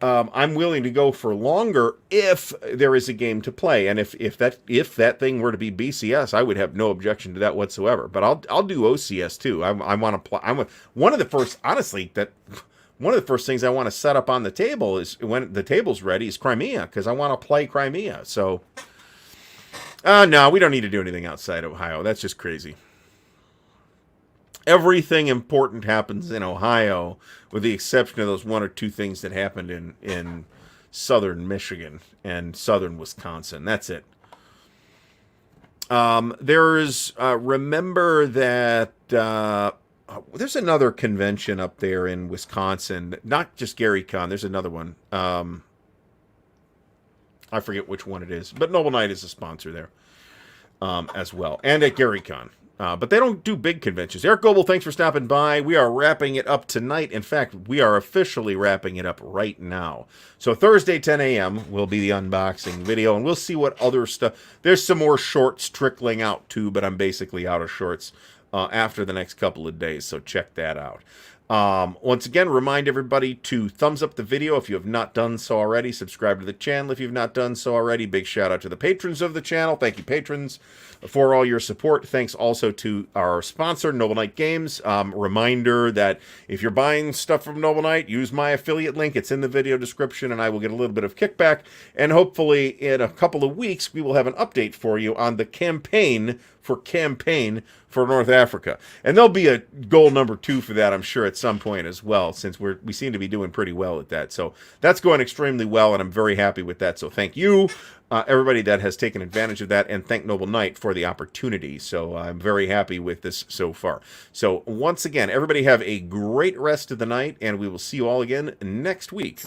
I'm willing to go for longer if there is a game to play, and if that thing were to be BCS, I would have no objection to that whatsoever. But I'll do OCS too. I want to play. One of the first, honestly, one of the first things I want to set up on the table is when the table's ready is Crimea, because I want to play Crimea. So, no, we don't need to do anything outside Ohio. That's just crazy. Everything important happens in Ohio, with the exception of those one or two things that happened in southern Michigan and southern Wisconsin. That's it. Remember that there's another convention up there in Wisconsin, not just GaryCon. There's another one. I forget which one it is, but Noble Knight is a sponsor there as well, and at GaryCon. But they don't do big conventions. Eric Goebel, thanks for stopping by. We are wrapping it up tonight. In fact, we are officially wrapping it up right now. So Thursday, 10 a.m. will be the unboxing video, and we'll see what other stuff. There's some more shorts trickling out too, but I'm basically out of shorts after the next couple of days, so check that out. Once again, remind everybody to thumbs up the video if you have not done so already. Subscribe to the channel if you've not done so already. Big shout out to the patrons of the channel. Thank you, patrons, for all your support. Thanks also to our sponsor, Noble Knight Games. Reminder that if you're buying stuff from Noble Knight, use my affiliate link. It's in the video description, and I will get a little bit of kickback. And hopefully in a couple of weeks, we will have an update for you on the campaign for North Africa. And there'll be a goal number 2 for that, I'm sure, at some point as well, since we seem to be doing pretty well at that. So that's going extremely well, and I'm very happy with that. So thank you, everybody that has taken advantage of that, and thank Noble Knight for the opportunity. So I'm very happy with this so far. So once again, everybody have a great rest of the night, and we will see you all again next week.